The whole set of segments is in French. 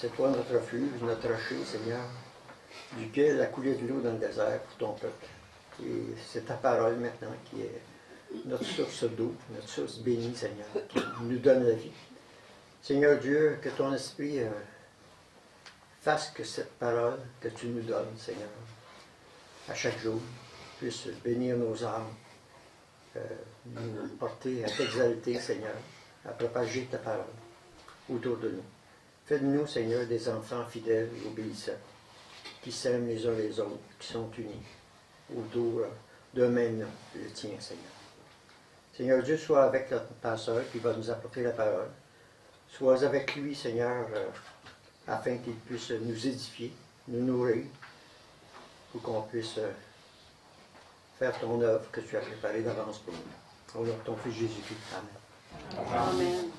c'est toi notre refuge, notre rocher, Seigneur, duquel a coulé de l'eau dans le désert pour ton peuple. Et c'est ta parole maintenant qui est notre source d'eau, notre source bénie, Seigneur, qui nous donne la vie. Seigneur Dieu, que ton esprit fasse que cette parole que tu nous donnes, Seigneur, à chaque jour, puisse bénir nos âmes, nous porter à t'exalter, Seigneur, à propager ta parole autour de nous. Fais de nous, Seigneur, des enfants fidèles et obéissants, qui s'aiment les uns les autres, qui sont unis autour d'un même nom, le tien, Seigneur. Seigneur Dieu, sois avec notre pasteur qui va nous apporter la parole. Sois avec lui, Seigneur, afin qu'il puisse nous édifier, nous nourrir, pour qu'on puisse faire ton œuvre que tu as préparée d'avance pour nous. Au nom de ton Fils Jésus-Christ. Amen. Amen.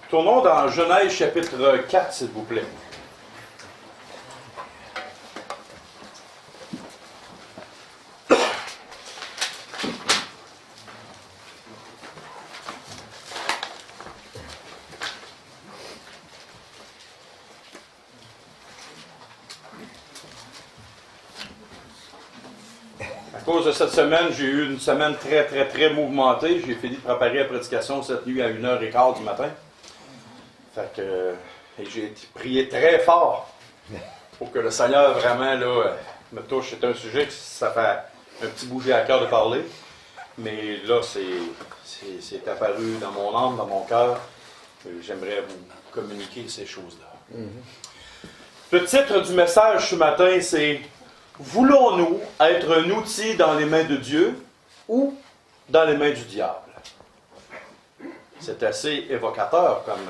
Tournons dans Genèse chapitre 4, s'il vous plaît. À cause de cette semaine, j'ai eu une semaine très mouvementée. J'ai fini de préparer la prédication cette nuit à 1h15 du matin. Fait que j'ai prié très fort pour que le Seigneur vraiment là, me touche. C'est un sujet que ça fait un petit bouger à cœur de parler. Mais là, c'est apparu dans mon âme, dans mon cœur. J'aimerais vous communiquer ces choses-là. Le titre du message ce matin, c'est « Voulons-nous être un outil dans les mains de Dieu ou dans les mains du diable? » C'est assez évocateur comme...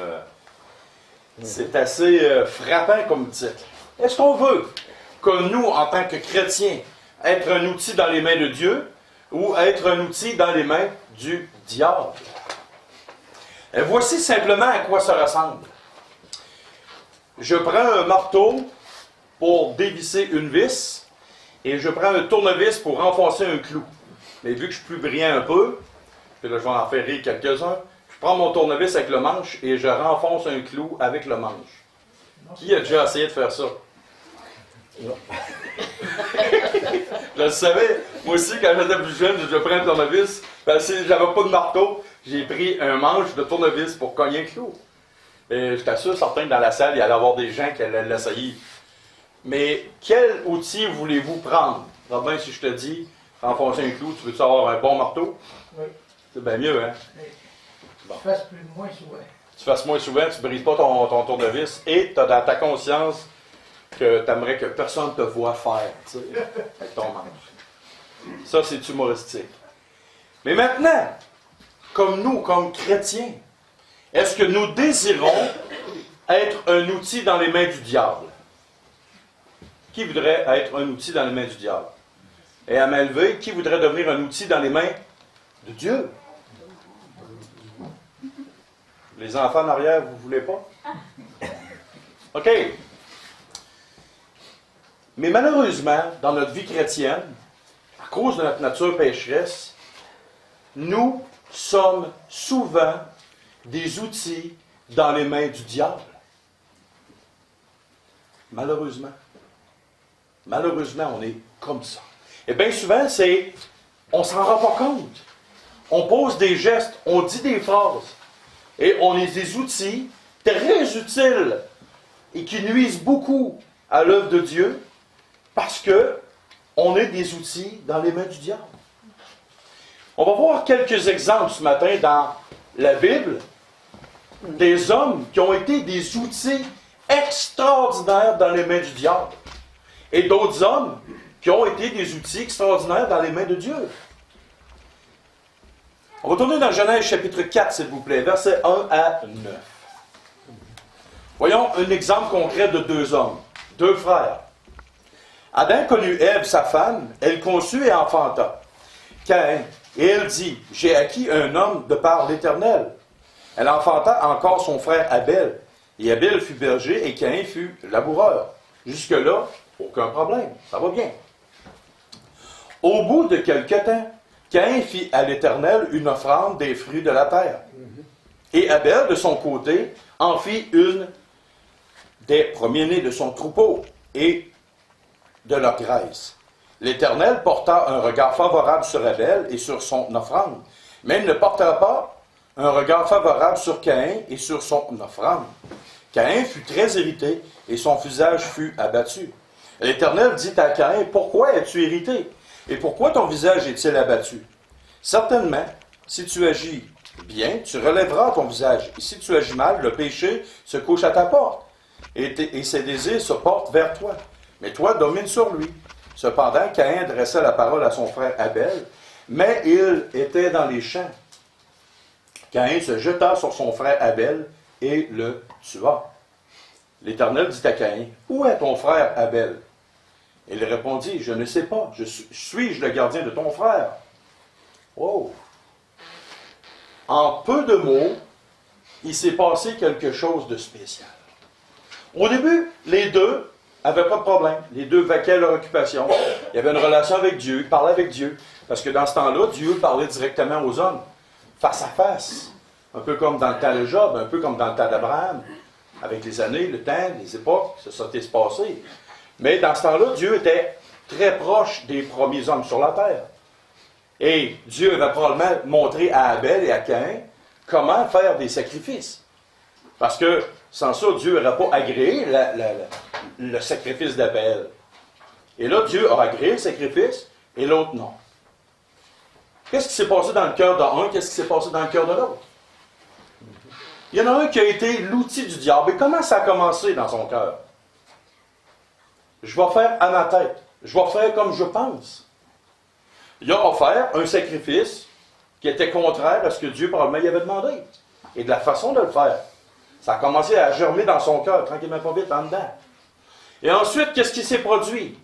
c'est assez frappant comme titre. Est-ce qu'on veut que nous, en tant que chrétiens, être un outil dans les mains de Dieu ou être un outil dans les mains du diable? Et voici simplement à quoi ça ressemble. Je prends un marteau pour dévisser une vis et je prends un tournevis pour enfoncer un clou. Mais vu que je suis plus brillant un peu, puis là je vais en faire quelques-uns, je prends mon tournevis avec le manche et je renfonce un clou avec le manche. Qui a déjà essayé de faire ça? Non. Je le savais. Moi aussi, quand j'étais plus jeune, je pris un tournevis. Parce que j'avais pas de marteau, j'ai pris un manche de tournevis pour cogner un clou. Et j'étais sûr, certain que dans la salle, il allait y avoir des gens qui allaient l'essayer. Mais quel outil voulez-vous prendre? Robin, si je te dis, enfoncer un clou, tu veux-tu avoir un bon marteau? Oui. C'est bien mieux, hein? Bon. Tu fasses moins souvent. Tu fasses moins souvent, tu ne brises pas ton tournevis et tu as dans ta conscience que tu aimerais que personne ne te voit faire, tu sais, avec ton manche. Ça, c'est humoristique. Mais maintenant, comme nous, comme chrétiens, est-ce que nous désirons être un outil dans les mains du diable? Qui voudrait être un outil dans les mains du diable? Et à main levée, qui voudrait devenir un outil dans les mains de Dieu? Les enfants en arrière, vous ne voulez pas? OK. Mais malheureusement, dans notre vie chrétienne, à cause de notre nature pécheresse, nous sommes souvent des outils dans les mains du diable. Malheureusement. Malheureusement, on est comme ça. Et bien souvent, on ne s'en rend pas compte. On pose des gestes, on dit des phrases. Et on est des outils très utiles et qui nuisent beaucoup à l'œuvre de Dieu parce que on est des outils dans les mains du diable. On va voir quelques exemples ce matin dans la Bible des hommes qui ont été des outils extraordinaires dans les mains du diable et d'autres hommes qui ont été des outils extraordinaires dans les mains de Dieu. On va tourner dans Genèse chapitre 4, s'il vous plaît, versets 1 à 9. Voyons un exemple concret de deux hommes, deux frères. Adam connut Ève, sa femme, elle conçut et enfanta Caïn, et elle dit, j'ai acquis un homme de par l'Éternel. Elle enfanta encore son frère Abel, et Abel fut berger et Caïn fut laboureur. Jusque-là, aucun problème, ça va bien. Au bout de quelque temps, Caïn fit à l'Éternel une offrande des fruits de la terre. Et Abel, de son côté, en fit une des premiers-nés de son troupeau et de leur graisse. L'Éternel porta un regard favorable sur Abel et sur son offrande, mais il ne porta pas un regard favorable sur Caïn et sur son offrande. Caïn fut très irrité et son visage fut abattu. L'Éternel dit à Caïn, « Pourquoi es-tu irrité? Et pourquoi ton visage est-il abattu? Certainement, si tu agis bien, tu relèveras ton visage. Et si tu agis mal, le péché se couche à ta porte. Et ses désirs se portent vers toi. Mais toi, domine sur lui. » Cependant, Caïn adressa la parole à son frère Abel, mais il était dans les champs. Caïn se jeta sur son frère Abel et le tua. L'Éternel dit à Caïn, « Où est ton frère Abel? » Il répondit, « Je ne sais pas. Suis-je le gardien de ton frère? » Oh! En peu de mots, il s'est passé quelque chose de spécial. Au début, les deux n'avaient pas de problème. Les deux vaquaient leur occupation. Il y avait une relation avec Dieu, ils parlaient avec Dieu. Parce que dans ce temps-là, Dieu parlait directement aux hommes, face à face. Un peu comme dans le temps de Job, un peu comme dans le temps d'Abraham. Avec les années, le temps, les époques, ça s'est passé. Mais dans ce temps-là, Dieu était très proche des premiers hommes sur la terre. Et Dieu va probablement montrer à Abel et à Caïn comment faire des sacrifices. Parce que sans ça, Dieu n'aurait pas agréé le sacrifice d'Abel. Et là, Dieu a agréé le sacrifice et l'autre non. Qu'est-ce qui s'est passé dans le cœur d'un? Qu'est-ce qui s'est passé dans le cœur de l'autre? Il y en a un qui a été l'outil du diable. Et comment ça a commencé dans son cœur? Je vais faire à ma tête. Je vais faire comme je pense. Il a offert un sacrifice qui était contraire à ce que Dieu probablement y avait demandé. Et de la façon de le faire. Ça a commencé à germer dans son cœur, tranquillement pas vite, en dedans. Et ensuite, qu'est-ce qui s'est produit?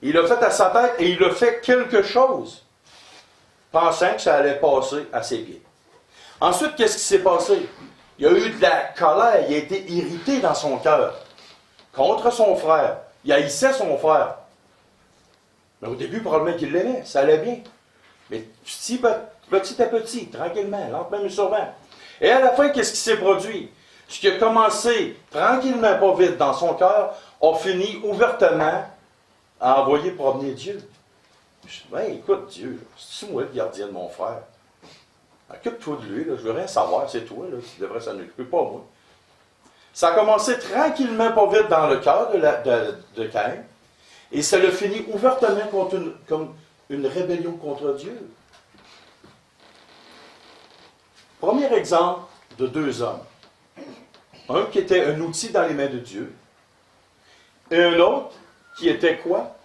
Il a fait à sa tête et il a fait quelque chose, pensant que ça allait passer à ses pieds. Ensuite, qu'est-ce qui s'est passé? Il y a eu de la colère, il a été irrité dans son cœur, contre son frère. Il haïssait son frère. Mais au début, probablement qu'il l'aimait, ça allait bien. Mais petit à petit, tranquillement, lentement mais sûrement. Et à la fin, qu'est-ce qui s'est produit? Ce qui a commencé tranquillement, pas vite, dans son cœur, a fini ouvertement à envoyer promener Dieu. Je dis, ben, écoute, Dieu, c'est moi le gardien de mon frère. Occupe-toi de lui, là, je veux rien savoir, c'est toi là, qui devrais s'en occuper, pas moi. Ça a commencé tranquillement, pas vite, dans le cœur de Caïn, et ça l'a fini ouvertement comme une rébellion contre Dieu. Premier exemple de deux hommes. Un qui était un outil dans les mains de Dieu, et un autre qui était quoi?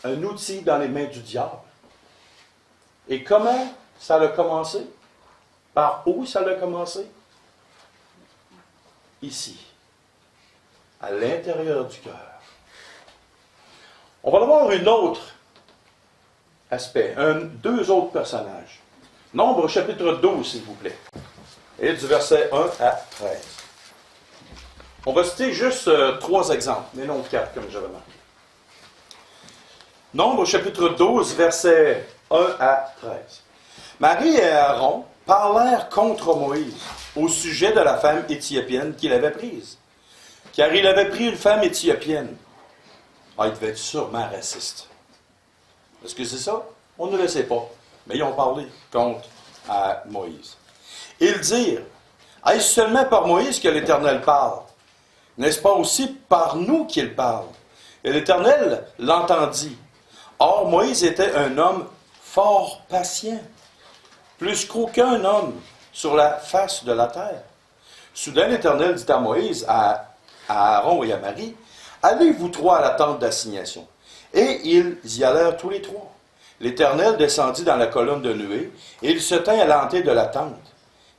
Un outil dans les mains du diable. Et comment ça a commencé? Par où ça a commencé? Ici, à l'intérieur du cœur. On va avoir un autre aspect, deux autres personnages. Nombre chapitre 12, s'il vous plaît. Et du verset 1 à 13. On va citer juste 3 exemples, mais non 4, comme j'avais marqué. Nombre chapitre 12, versets 1 à 13. Marie et Aaron parlèrent contre Moïse au sujet de la femme éthiopienne qu'il avait prise. Car il avait pris une femme éthiopienne. Ah, il devait être sûrement raciste. Est-ce que c'est ça? On ne le sait pas. Mais ils ont parlé contre Moïse. Ils dirent, est-ce seulement par Moïse que l'Éternel parle? N'est-ce pas aussi par nous qu'il parle? Et l'Éternel l'entendit. Or, Moïse était un homme fort patient, plus qu'aucun homme sur la face de la terre. Soudain, l'Éternel dit à Moïse, à Aaron et à Marie, « Allez, vous trois, à la tente d'assignation. » Et ils y allèrent tous les trois. L'Éternel descendit dans la colonne de nuée, et il se tint à l'entrée de la tente.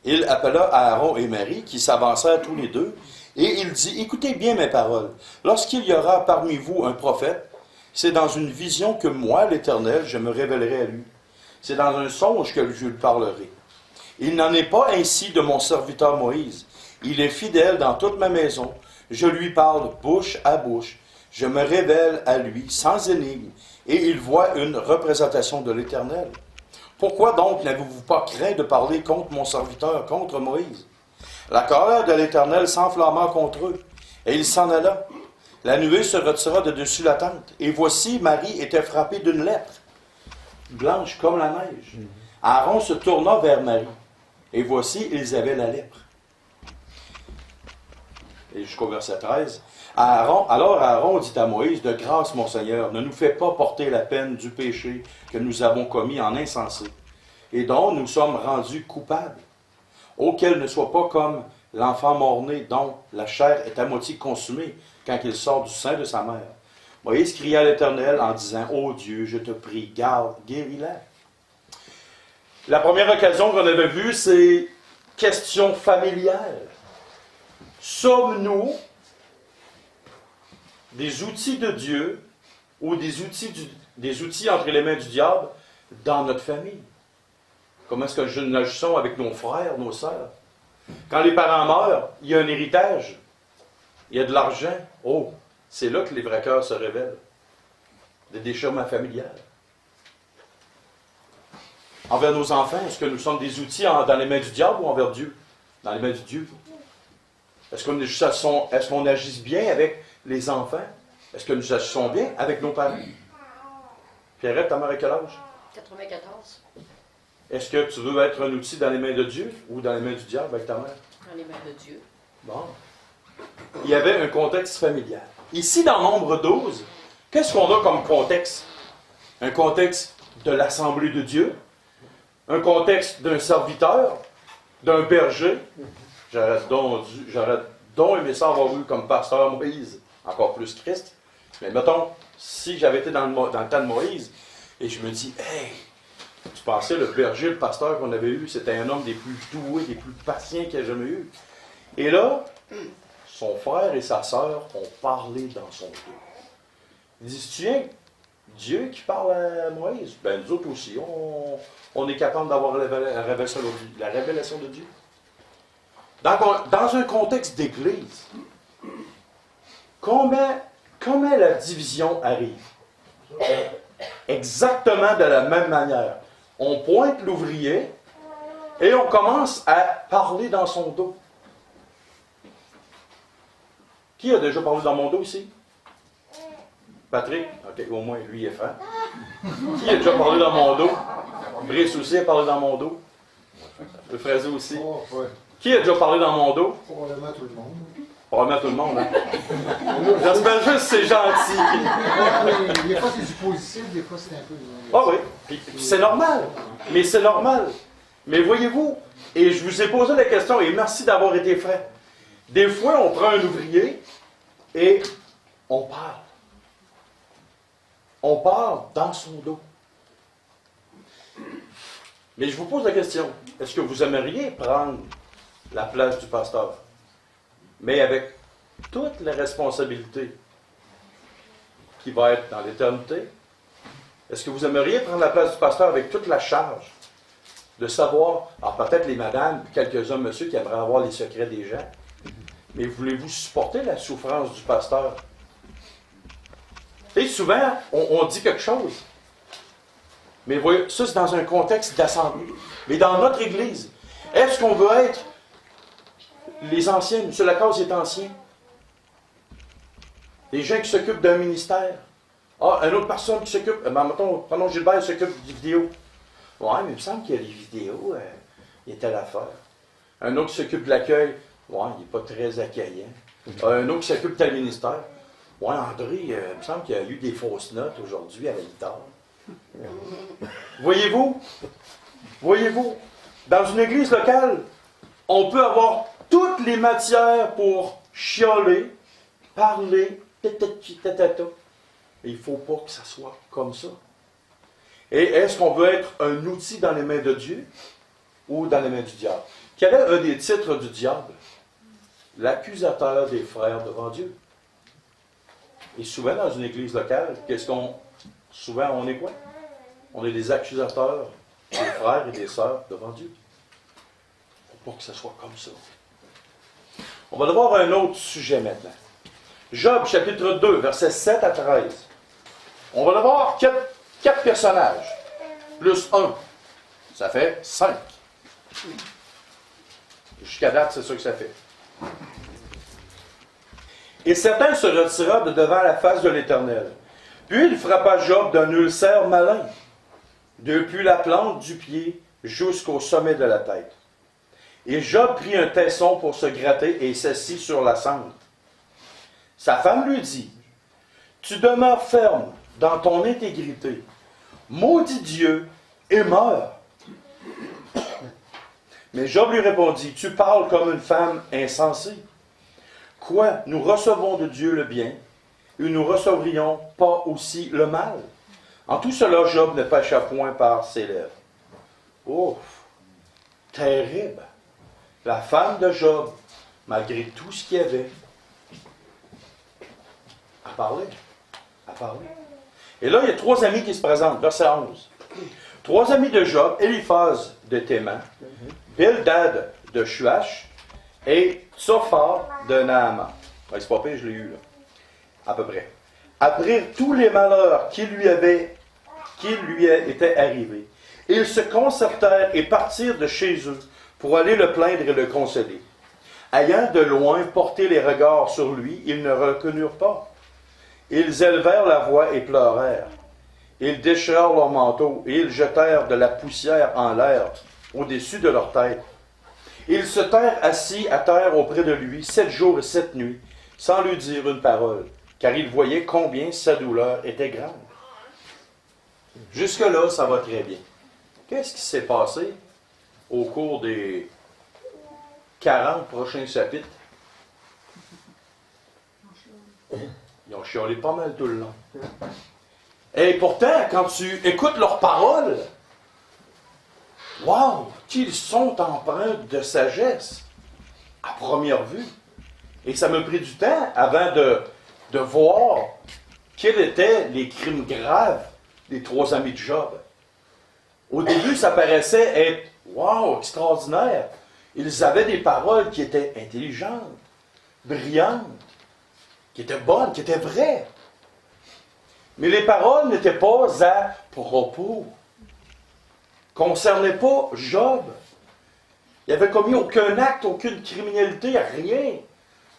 Il appela Aaron et Marie, qui s'avancèrent tous les deux, et il dit, « Écoutez bien mes paroles. Lorsqu'il y aura parmi vous un prophète, c'est dans une vision que moi, l'Éternel, je me révélerai à lui. C'est dans un songe que je lui parlerai. Il n'en est pas ainsi de mon serviteur Moïse. Il est fidèle dans toute ma maison. Je lui parle bouche à bouche. Je me révèle à lui sans énigme. Et il voit une représentation de l'Éternel. Pourquoi donc n'avez-vous pas craint de parler contre mon serviteur, contre Moïse? La colère de l'Éternel s'enflamma contre eux. Et il s'en alla. La nuée se retira de dessus la tente. Et voici, Marie était frappée d'une lèpre, blanche comme la neige. Aaron se tourna vers Marie. Et voici, ils avaient la lèpre. Et jusqu'au verset 13. Alors Aaron dit à Moïse, « De grâce, mon Seigneur, ne nous fais pas porter la peine du péché que nous avons commis en insensé, et dont nous sommes rendus coupables, auquel ne soit pas comme l'enfant mort-né dont la chair est à moitié consumée quand il sort du sein de sa mère. » Moïse cria à l'Éternel en disant, « Ô Dieu, je te prie, garde, guéris-la. » La première occasion qu'on avait vue, c'est question familiale. Sommes-nous des outils de Dieu ou des outils entre les mains du diable dans notre famille? Comment est-ce que nous agissons avec nos frères, nos sœurs? Quand les parents meurent, il y a un héritage, il y a de l'argent. Oh, c'est là que les vrais cœurs se révèlent. Des déchirements familiales. Envers nos enfants, est-ce que nous sommes des outils dans les mains du diable ou envers Dieu? Dans les mains du Dieu. Est-ce qu'on agisse bien avec les enfants? Est-ce que nous agissons bien avec nos parents? Pierrette, ta mère a quel âge? 94. Est-ce que tu veux être un outil dans les mains de Dieu ou dans les mains du diable avec ta mère? Dans les mains de Dieu. Bon. Il y avait un contexte familial. Ici, dans Nombre 12, qu'est-ce qu'on a comme contexte? Un contexte de l'Assemblée de Dieu, un contexte d'un serviteur, d'un berger. J'aurais donc aimé ça avoir eu comme pasteur Moïse, encore plus Christ. Mais mettons, si j'avais été dans le temps de Moïse, et je me dis, hey, tu pensais le berger, le pasteur qu'on avait eu, c'était un homme des plus doués, des plus patients qu'il y a jamais eu. Et là, son frère et sa sœur ont parlé dans son dos. Ils disent, tiens, Dieu qui parle à Moïse, ben nous autres aussi, on est capable d'avoir la révélation de Dieu. Dans un contexte d'église, comment la division arrive? Exactement de la même manière. On pointe l'ouvrier et on commence à parler dans son dos. Qui a déjà parlé dans mon dos ici? Patrick? OK, au moins, lui, il est franc. Qui a déjà parlé dans mon dos? Brice aussi a parlé dans mon dos. Le Fraisé aussi. Oh, ouais. Qui a déjà parlé dans mon dos? Probablement tout le monde. Probablement tout le monde, hein? J'espère juste que c'est gentil. Des fois, c'est du positif, des fois, c'est un peu... Ah oui, puis c'est normal. Mais c'est normal. Mais voyez-vous, et je vous ai posé la question, et merci d'avoir été franc. Des fois, on prend un ouvrier et on parle. On parle dans son dos. Mais je vous pose la question, est-ce que vous aimeriez prendre la place du pasteur? Mais avec toute la responsabilité qui va être dans l'éternité, est-ce que vous aimeriez prendre la place du pasteur avec toute la charge de savoir, alors peut-être les madames, quelques-uns, monsieur, qui aimeraient avoir les secrets des gens, mais voulez-vous supporter la souffrance du pasteur? Et souvent, on dit quelque chose. Mais voyez, ça, c'est dans un contexte d'assemblée. Mais dans notre Église, est-ce qu'on veut être les anciens? M. Lacasse est ancien. Les gens qui s'occupent d'un ministère. Ah, une autre personne qui s'occupe... mettons, prenons Gilbert, il s'occupe des vidéos. Ouais, mais il me semble qu'il y a des vidéos, il y a telle affaire. Un autre qui s'occupe de l'accueil. Ouais, il n'est pas très accueillant. Un autre qui s'occupe de tel ministère. Ouais, André, il me semble qu'il y a eu des fausses notes aujourd'hui à la guitare. Voyez-vous? Voyez-vous? Dans une église locale, on peut avoir toutes les matières pour chialer, parler, tatata. Et il ne faut pas que ça soit comme ça. Et est-ce qu'on veut être un outil dans les mains de Dieu ou dans les mains du diable? Quel est un des titres du diable? L'accusateur des frères devant Dieu. Et souvent, dans une église locale, souvent, on est quoi? On est des accusateurs des frères et des sœurs devant Dieu. Il ne faut pas que ce soit comme ça. On va devoir un autre sujet maintenant. Job, chapitre 2, versets 7 à 13. On va devoir quatre personnages, plus 1. Ça fait 5. Jusqu'à date, c'est ça que ça fait. Et Satan se retira de devant la face de l'Éternel. Puis il frappa Job d'un ulcère malin, depuis la plante du pied jusqu'au sommet de la tête. Et Job prit un tesson pour se gratter et s'assit sur la cendre. Sa femme lui dit, « Tu demeures ferme dans ton intégrité. Maudis Dieu et meurs. » Mais Job lui répondit, « Tu parles comme une femme insensée. Quoi, nous recevons de Dieu le bien, et nous recevrions pas aussi le mal? » En tout cela, Job ne pêcha point par ses lèvres. Ouf! Terrible! La femme de Job, malgré tout ce qu'il y avait, a parlé. Et là, il y a 3 amis qui se présentent, verset 11. 3 amis de Job, Éliphaz de Théman, Bildad de Shuach et Tsophar de Naaman. Ouais, c'est pas pire, je l'ai eu là. À peu près. Apprirent tous les malheurs qui lui étaient arrivés. Ils se concertèrent et partirent de chez eux pour aller le plaindre et le consoler. Ayant de loin porté les regards sur lui, ils ne reconnurent pas. Ils élevèrent la voix et pleurèrent. Ils déchirèrent leurs manteaux et ils jetèrent de la poussière en l'air au-dessus de leur tête. Ils se tinrent assis à terre auprès de lui 7 jours et 7 nuits, sans lui dire une parole, car ils voyaient combien sa douleur était grande. Jusque-là, ça va très bien. Qu'est-ce qui s'est passé au cours des 40 prochains chapitres? Ils ont chialé pas mal tout le long. Et pourtant, quand tu écoutes leurs paroles, wow, qu'ils sont empreints de sagesse, à première vue. Et ça m'a pris du temps avant de voir quels étaient les crimes graves des 3 amis de Job. Au début, ça paraissait être, wow, extraordinaire. Ils avaient des paroles qui étaient intelligentes, brillantes, qui étaient bonnes, qui étaient vraies. Mais les paroles n'étaient pas à propos. Concernaient pas Job. Il n'avait commis aucun acte, aucune criminalité, rien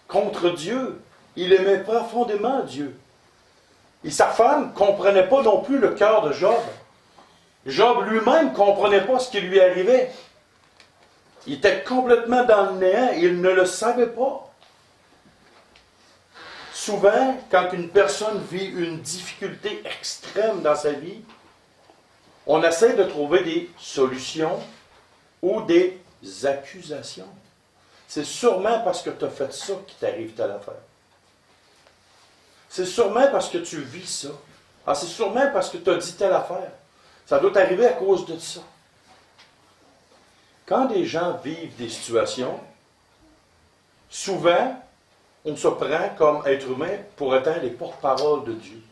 contre Dieu. il aimait profondément Dieu. Et sa femme ne comprenait pas non plus le cœur de Job. Job lui-même ne comprenait pas ce qui lui arrivait. Il était complètement dans le néant et il ne le savait pas. Souvent, quand une personne vit une difficulté extrême dans sa vie, on essaie de trouver des solutions ou des accusations. C'est sûrement parce que tu as fait ça qu'il t'arrive telle affaire. C'est sûrement parce que tu vis ça. Ah, c'est sûrement parce que tu as dit telle affaire. Ça doit t'arriver à cause de ça. Quand des gens vivent des situations, souvent, on se prend comme être humain pour être les porte-paroles de Dieu.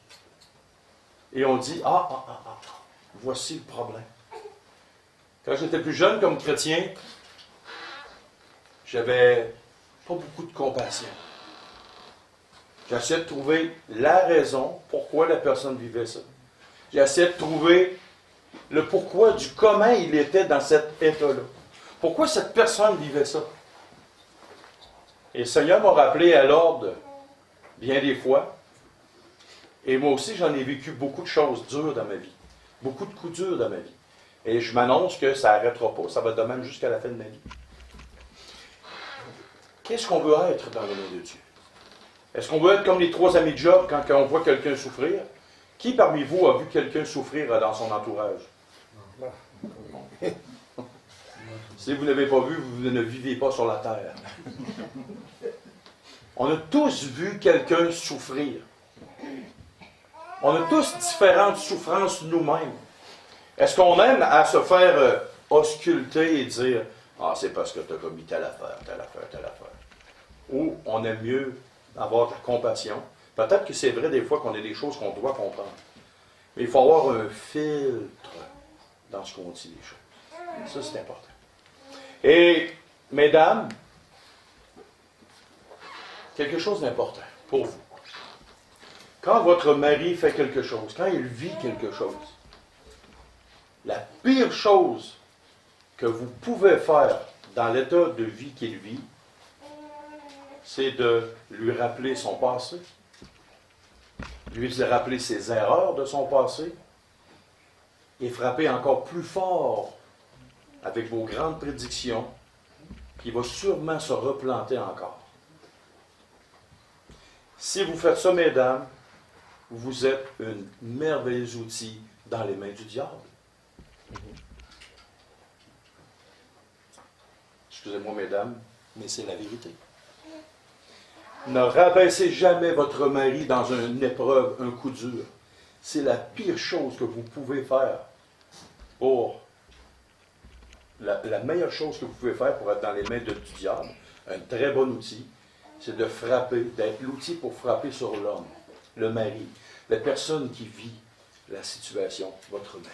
Et on dit, voici le problème. Quand j'étais plus jeune comme chrétien, j'avais pas beaucoup de compassion. J'essayais de trouver la raison pourquoi la personne vivait ça. J'essayais de trouver le pourquoi du comment il était dans cet état-là. Pourquoi cette personne vivait ça? Et le Seigneur m'a rappelé à l'ordre bien des fois. Et moi aussi, j'en ai vécu beaucoup de choses dures dans ma vie. Beaucoup de coups durs dans ma vie. Et je m'annonce que ça n'arrêtera pas. Ça va être de même jusqu'à la fin de ma vie. Qu'est-ce qu'on veut être dans le nom de Dieu? Est-ce qu'on veut être comme les 3 amis de Job quand on voit quelqu'un souffrir? Qui parmi vous a vu quelqu'un souffrir dans son entourage? Si vous n'avez pas vu, vous ne vivez pas sur la terre. On a tous vu quelqu'un souffrir. On a tous différentes souffrances nous-mêmes. Est-ce qu'on aime à se faire ausculter et dire « Ah, c'est parce que tu as commis telle affaire, telle affaire, telle affaire. » Ou on aime mieux avoir de la compassion. Peut-être que c'est vrai des fois qu'on a des choses qu'on doit comprendre. Mais il faut avoir un filtre dans ce qu'on dit les choses. Ça, c'est important. Et, mesdames, quelque chose d'important pour vous. Quand votre mari fait quelque chose, quand il vit quelque chose, la pire chose que vous pouvez faire dans l'état de vie qu'il vit, c'est de lui rappeler son passé, lui rappeler ses erreurs de son passé, et frapper encore plus fort avec vos grandes prédictions, qui va sûrement se replanter encore. Si vous faites ça, mesdames, vous êtes un merveilleux outil dans les mains du diable. Excusez-moi, mesdames, mais c'est la vérité. Ne rabaissez jamais votre mari dans une épreuve, un coup dur. C'est la pire chose que vous pouvez faire pour... La meilleure chose que vous pouvez faire pour être dans les mains du diable, un très bon outil, c'est de frapper, d'être l'outil pour frapper sur l'homme, le mari, la personne qui vit la situation, votre mère.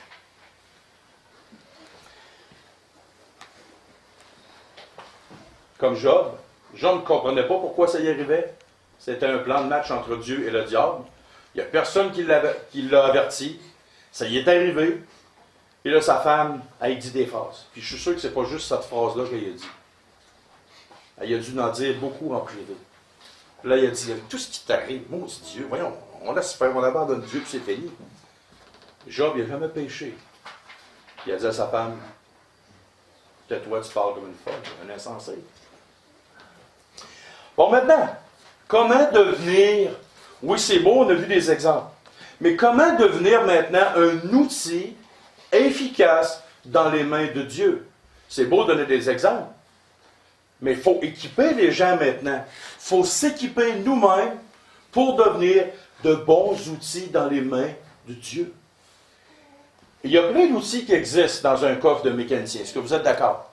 Comme Job ne comprenait pas pourquoi ça y arrivait. C'était un plan de match entre Dieu et le diable. Il n'y a personne qui l'a averti. Ça y est arrivé. Et là, sa femme, elle dit des phrases. Puis je suis sûr que c'est pas juste cette phrase-là qu'elle a dit. Elle a dû en dire beaucoup en privé. Là, il a dit, tout ce qui t'arrive, maudit Dieu, voyons, on laisse faire, on abandonne Dieu, puis c'est fini. Job, il n'a jamais péché. Il a dit à sa femme, tais-toi, tu parles comme une folle, un insensé. Bon, maintenant, comment devenir, oui, c'est beau, on a vu des exemples, mais comment devenir maintenant un outil efficace dans les mains de Dieu? C'est beau donner des exemples, mais il faut équiper les gens maintenant. Il faut s'équiper nous-mêmes pour devenir de bons outils dans les mains de Dieu. Il y a plein d'outils qui existent dans un coffre de mécanicien. Est-ce que vous êtes d'accord?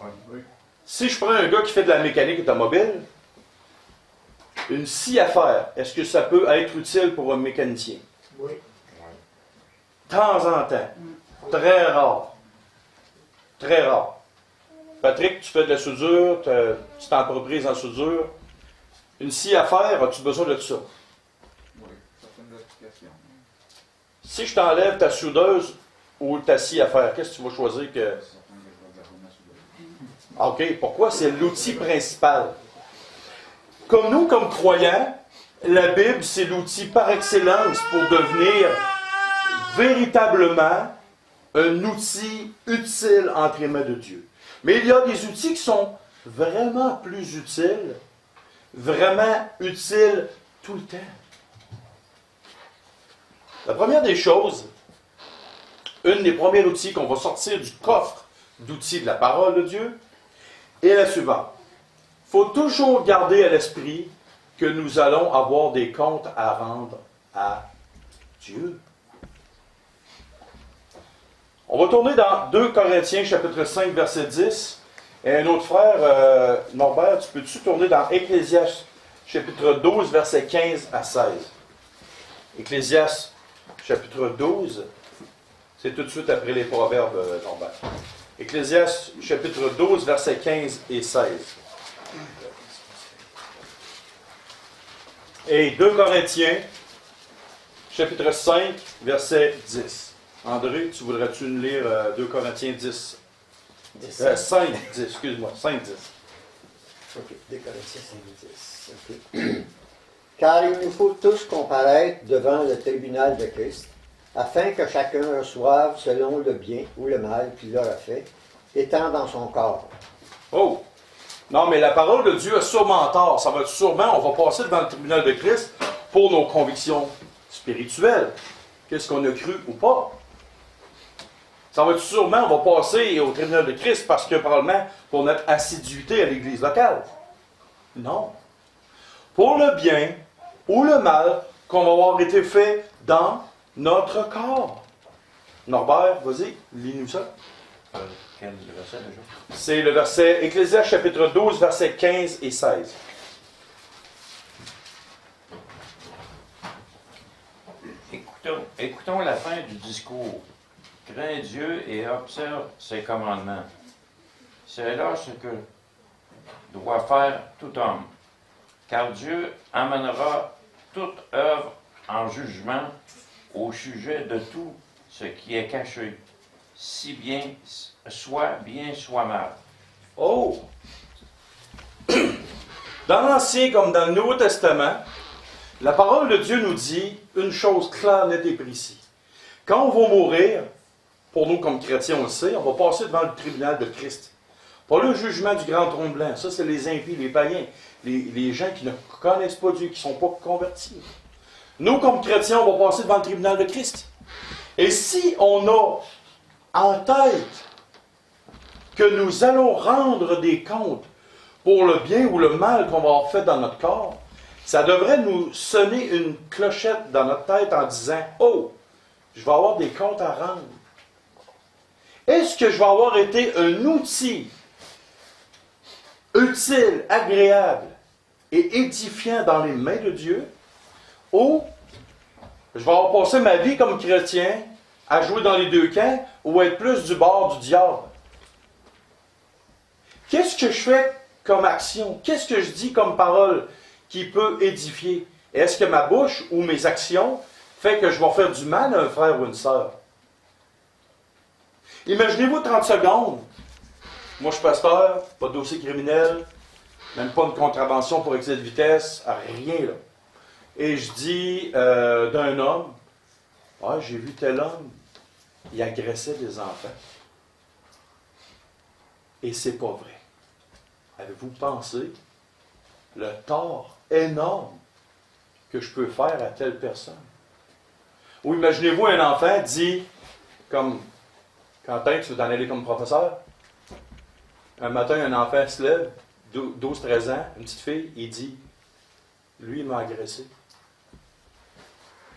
Oui. Si je prends un gars qui fait de la mécanique automobile, une scie à faire, est-ce que ça peut être utile pour un mécanicien? Oui. De temps en temps. Très rare. Très rare. Patrick, tu fais de la soudure, tu t'entreprise en soudure. Une scie à faire, as-tu besoin de ça? Oui, certaines applications. Si je t'enlève ta soudeuse ou ta scie à faire, qu'est-ce que tu vas choisir que... Certains que je vais garder ma soudeuse. OK, pourquoi? C'est l'outil principal. Comme nous, comme croyants, la Bible, c'est l'outil par excellence pour devenir véritablement un outil utile entre les mains de Dieu. Mais il y a des outils qui sont vraiment plus utiles, vraiment utiles tout le temps. La première des choses, une des premiers outils qu'on va sortir du coffre d'outils de la parole de Dieu, est la suivante. Il faut toujours garder à l'esprit que nous allons avoir des comptes à rendre à Dieu. On va tourner dans 2 Corinthiens, chapitre 5, verset 10. Et un autre frère, Norbert, tu peux-tu tourner dans Ecclésiaste, chapitre 12, verset 15 à 16. Ecclésiaste, chapitre 12, c'est tout de suite après les proverbes, Norbert. Ecclésiaste, chapitre 12, verset 15 et 16. Et 2 Corinthiens, chapitre 5, verset 10. André, tu voudrais-tu nous lire 2 Corinthiens 10? 5, 10, excuse-moi, 5, 10. OK, 2 Corinthiens 5, 10. OK. Car il nous faut tous comparaître devant le tribunal de Christ, afin que chacun reçoive selon le bien ou le mal qu'il aura fait, étant dans son corps. Oh! Non, mais la parole de Dieu a sûrement tort. Ça va être sûrement, on va passer devant le tribunal de Christ pour nos convictions spirituelles. Qu'est-ce qu'on a cru ou pas? Ça va être sûrement, on va passer au tribunal de Christ parce que probablement pour notre assiduité à l'église locale. Non. Pour le bien ou le mal qu'on va avoir été fait dans notre corps. Norbert, vas-y, lis-nous ça. Quel verset déjà? C'est le verset Ecclésiaste chapitre 12, versets 15 et 16. Écoutons la fin du discours. Crains Dieu et observe ses commandements. C'est là ce que doit faire tout homme. Car Dieu amènera toute œuvre en jugement au sujet de tout ce qui est caché, si bien soit mal. Oh! Dans l'Ancien comme dans le Nouveau Testament, la parole de Dieu nous dit une chose claire, nette et précise. Quand on va mourir, pour nous comme chrétiens, on le sait, on va passer devant le tribunal de Christ. Pas le jugement du grand trône blanc. Ça, c'est les impies, les païens, les gens qui ne connaissent pas Dieu, qui ne sont pas convertis. Nous, comme chrétiens, on va passer devant le tribunal de Christ. Et si on a en tête que nous allons rendre des comptes pour le bien ou le mal qu'on va avoir fait dans notre corps, ça devrait nous sonner une clochette dans notre tête en disant « Oh, je vais avoir des comptes à rendre. » Est-ce que je vais avoir été un outil utile, agréable et édifiant dans les mains de Dieu, ou je vais avoir passé ma vie comme chrétien à jouer dans les deux camps ou être plus du bord du diable? Qu'est-ce que je fais comme action? Qu'est-ce que je dis comme parole qui peut édifier? Est-ce que ma bouche ou mes actions fait que je vais faire du mal à un frère ou une sœur? Imaginez-vous 30 secondes. Moi, je suis pasteur, pas de dossier criminel, même pas de contravention pour excès de vitesse, rien là. Et je dis d'un homme, « Ah, j'ai vu tel homme, il agressait des enfants. » Et c'est pas vrai. Avez-vous pensé le tort énorme que je peux faire à telle personne? Ou imaginez-vous un enfant dit, comme Quentin, tu veux t'en aller comme professeur? Un matin, un enfant se lève, 12-13 ans, une petite fille, il dit, lui, il m'a agressé.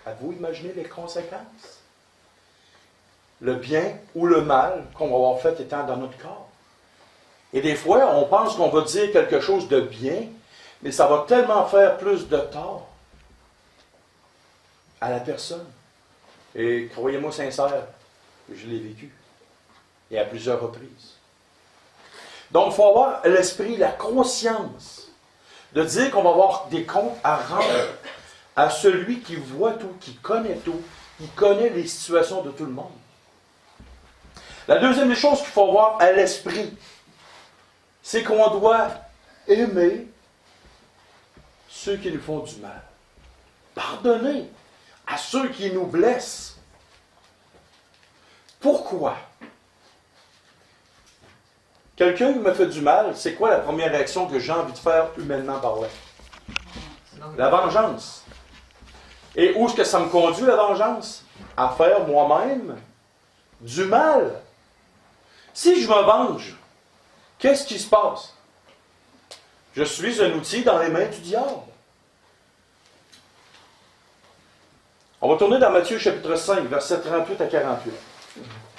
Avez-vous imaginé les conséquences? Le bien ou le mal qu'on va avoir fait étant dans notre corps. Et des fois, on pense qu'on va dire quelque chose de bien, mais ça va tellement faire plus de tort à la personne. Et croyez-moi sincère, je l'ai vécu. Et à plusieurs reprises. Donc, il faut avoir l'esprit, la conscience de dire qu'on va avoir des comptes à rendre à celui qui voit tout, qui connaît tout, qui connaît les situations de tout le monde. La deuxième des choses qu'il faut avoir à l'esprit, c'est qu'on doit aimer ceux qui nous font du mal. Pardonnez à ceux qui nous blessent. Pourquoi? Quelqu'un qui me fait du mal, c'est quoi la première réaction que j'ai envie de faire humainement parlant? La vengeance. Et où est-ce que ça me conduit, la vengeance? À faire moi-même du mal. Si je me venge, qu'est-ce qui se passe? Je suis un outil dans les mains du diable. On va tourner dans Matthieu chapitre 5, versets 38 à 48.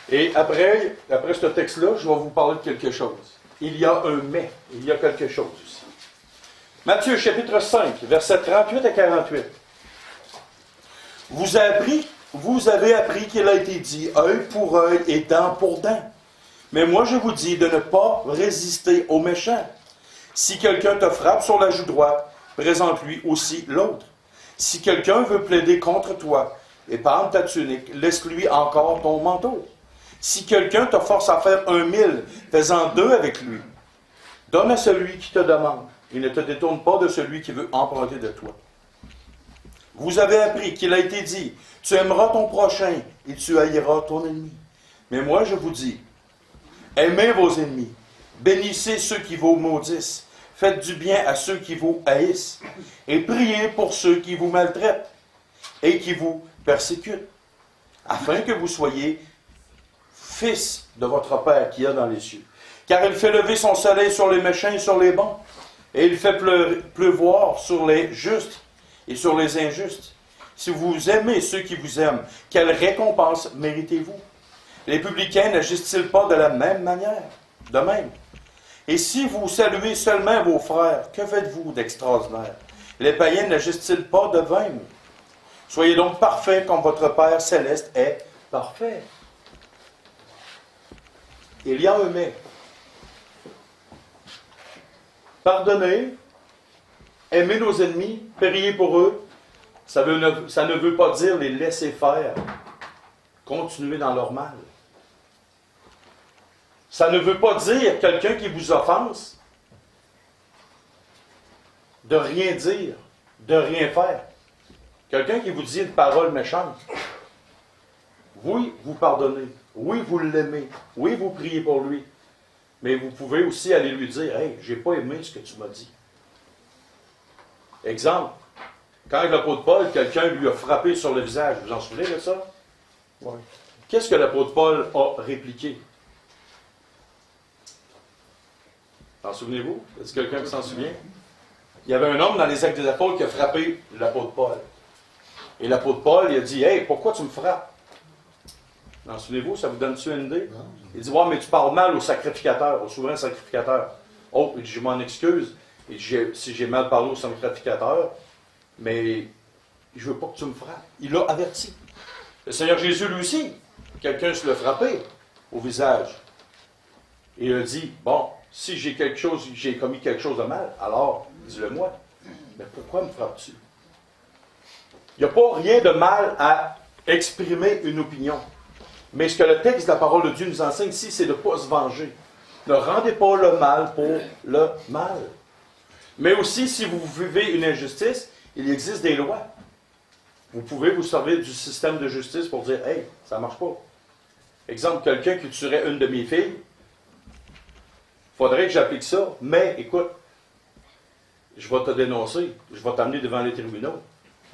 Et après ce texte-là, je vais vous parler de quelque chose. Il y a un mais, il y a quelque chose aussi. Matthieu chapitre 5, versets 38 à 48. Vous avez appris qu'il a été dit œil pour œil et dent pour dent. Mais moi je vous dis de ne pas résister aux méchants. Si quelqu'un te frappe sur la joue droite, présente-lui aussi l'autre. Si quelqu'un veut plaider contre toi, épargne ta tunique, laisse-lui encore ton manteau. Si quelqu'un te force à faire 1 000, fais-en 2 avec lui. Donne à celui qui te demande, et ne te détourne pas de celui qui veut emprunter de toi. Vous avez appris qu'il a été dit, tu aimeras ton prochain et tu haïras ton ennemi. Mais moi je vous dis, aimez vos ennemis, bénissez ceux qui vous maudissent, faites du bien à ceux qui vous haïssent, et priez pour ceux qui vous maltraitent et qui vous persécutent, afin que vous soyez fils de votre Père qui est dans les cieux. Car il fait lever son soleil sur les méchants et sur les bons, et il fait pleuvoir sur les justes et sur les injustes. Si vous aimez ceux qui vous aiment, quelle récompense méritez-vous? Les publicains n'agissent-ils pas de la même manière? De même. Et si vous saluez seulement vos frères, que faites-vous d'extraordinaire? Les païens n'agissent-ils pas de même? Soyez donc parfaits comme votre Père céleste est parfait. Il y a un mais. Pardonnez, aimer nos ennemis, prier pour eux, ça ne veut pas dire les laisser faire, continuer dans leur mal. Ça ne veut pas dire quelqu'un qui vous offense de rien dire, de rien faire. Quelqu'un qui vous dit une parole méchante. Oui, vous pardonnez. Oui, vous l'aimez. Oui, vous priez pour lui. Mais vous pouvez aussi aller lui dire, « Hey, j'ai pas aimé ce que tu m'as dit. » Exemple, quand l'apôtre Paul, quelqu'un lui a frappé sur le visage, vous vous en souvenez de ça? Oui. Qu'est-ce que l'apôtre Paul a répliqué? S'en souvenez-vous? Est-ce quelqu'un qui s'en souvient? Il y avait un homme dans les Actes des Apôtres qui a frappé l'apôtre Paul. Et l'apôtre Paul, il a dit, « Hey, pourquoi tu me frappes? » S'en souvenez-vous? Ça vous donne-tu une idée? Il dit, « Ouais, mais tu parles mal au sacrificateur, au souverain sacrificateur. » Oh, il dit, « Je m'en excuse. Et si j'ai mal parlé au sacrificateur, mais je ne veux pas que tu me frappes. » Il l'a averti. Le Seigneur Jésus, lui aussi, quelqu'un se l'a frappé au visage. Et il a dit, « Bon, si j'ai commis quelque chose de mal, alors dis-le-moi. Mais pourquoi me frappes-tu? » Il n'y a pas rien de mal à exprimer une opinion. Mais ce que le texte de la parole de Dieu nous enseigne ici, c'est de ne pas se venger. Ne rendez pas le mal pour le mal. Mais aussi, si vous vivez une injustice, il existe des lois. Vous pouvez vous servir du système de justice pour dire, « Hey, ça ne marche pas. » Exemple, quelqu'un qui tuerait une de mes filles, il faudrait que j'applique ça, mais écoute, je vais te dénoncer, je vais t'amener devant les tribunaux.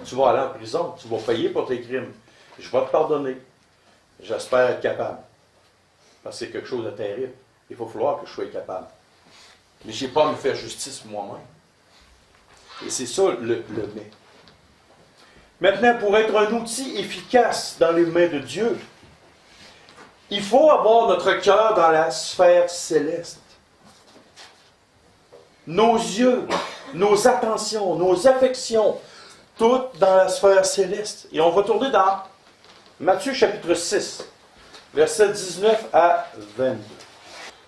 Tu vas aller en prison, tu vas payer pour tes crimes. Je vais te pardonner. J'espère être capable. Parce que c'est quelque chose de terrible. Il va falloir que je sois capable. Mais je n'ai pas à me faire justice moi-même. Et c'est ça le mais. Maintenant, pour être un outil efficace dans les mains de Dieu, il faut avoir notre cœur dans la sphère céleste. Nos yeux, nos attentions, nos affections, toutes dans la sphère céleste. Et on va tourner dans Matthieu chapitre 6, versets 19 à 22.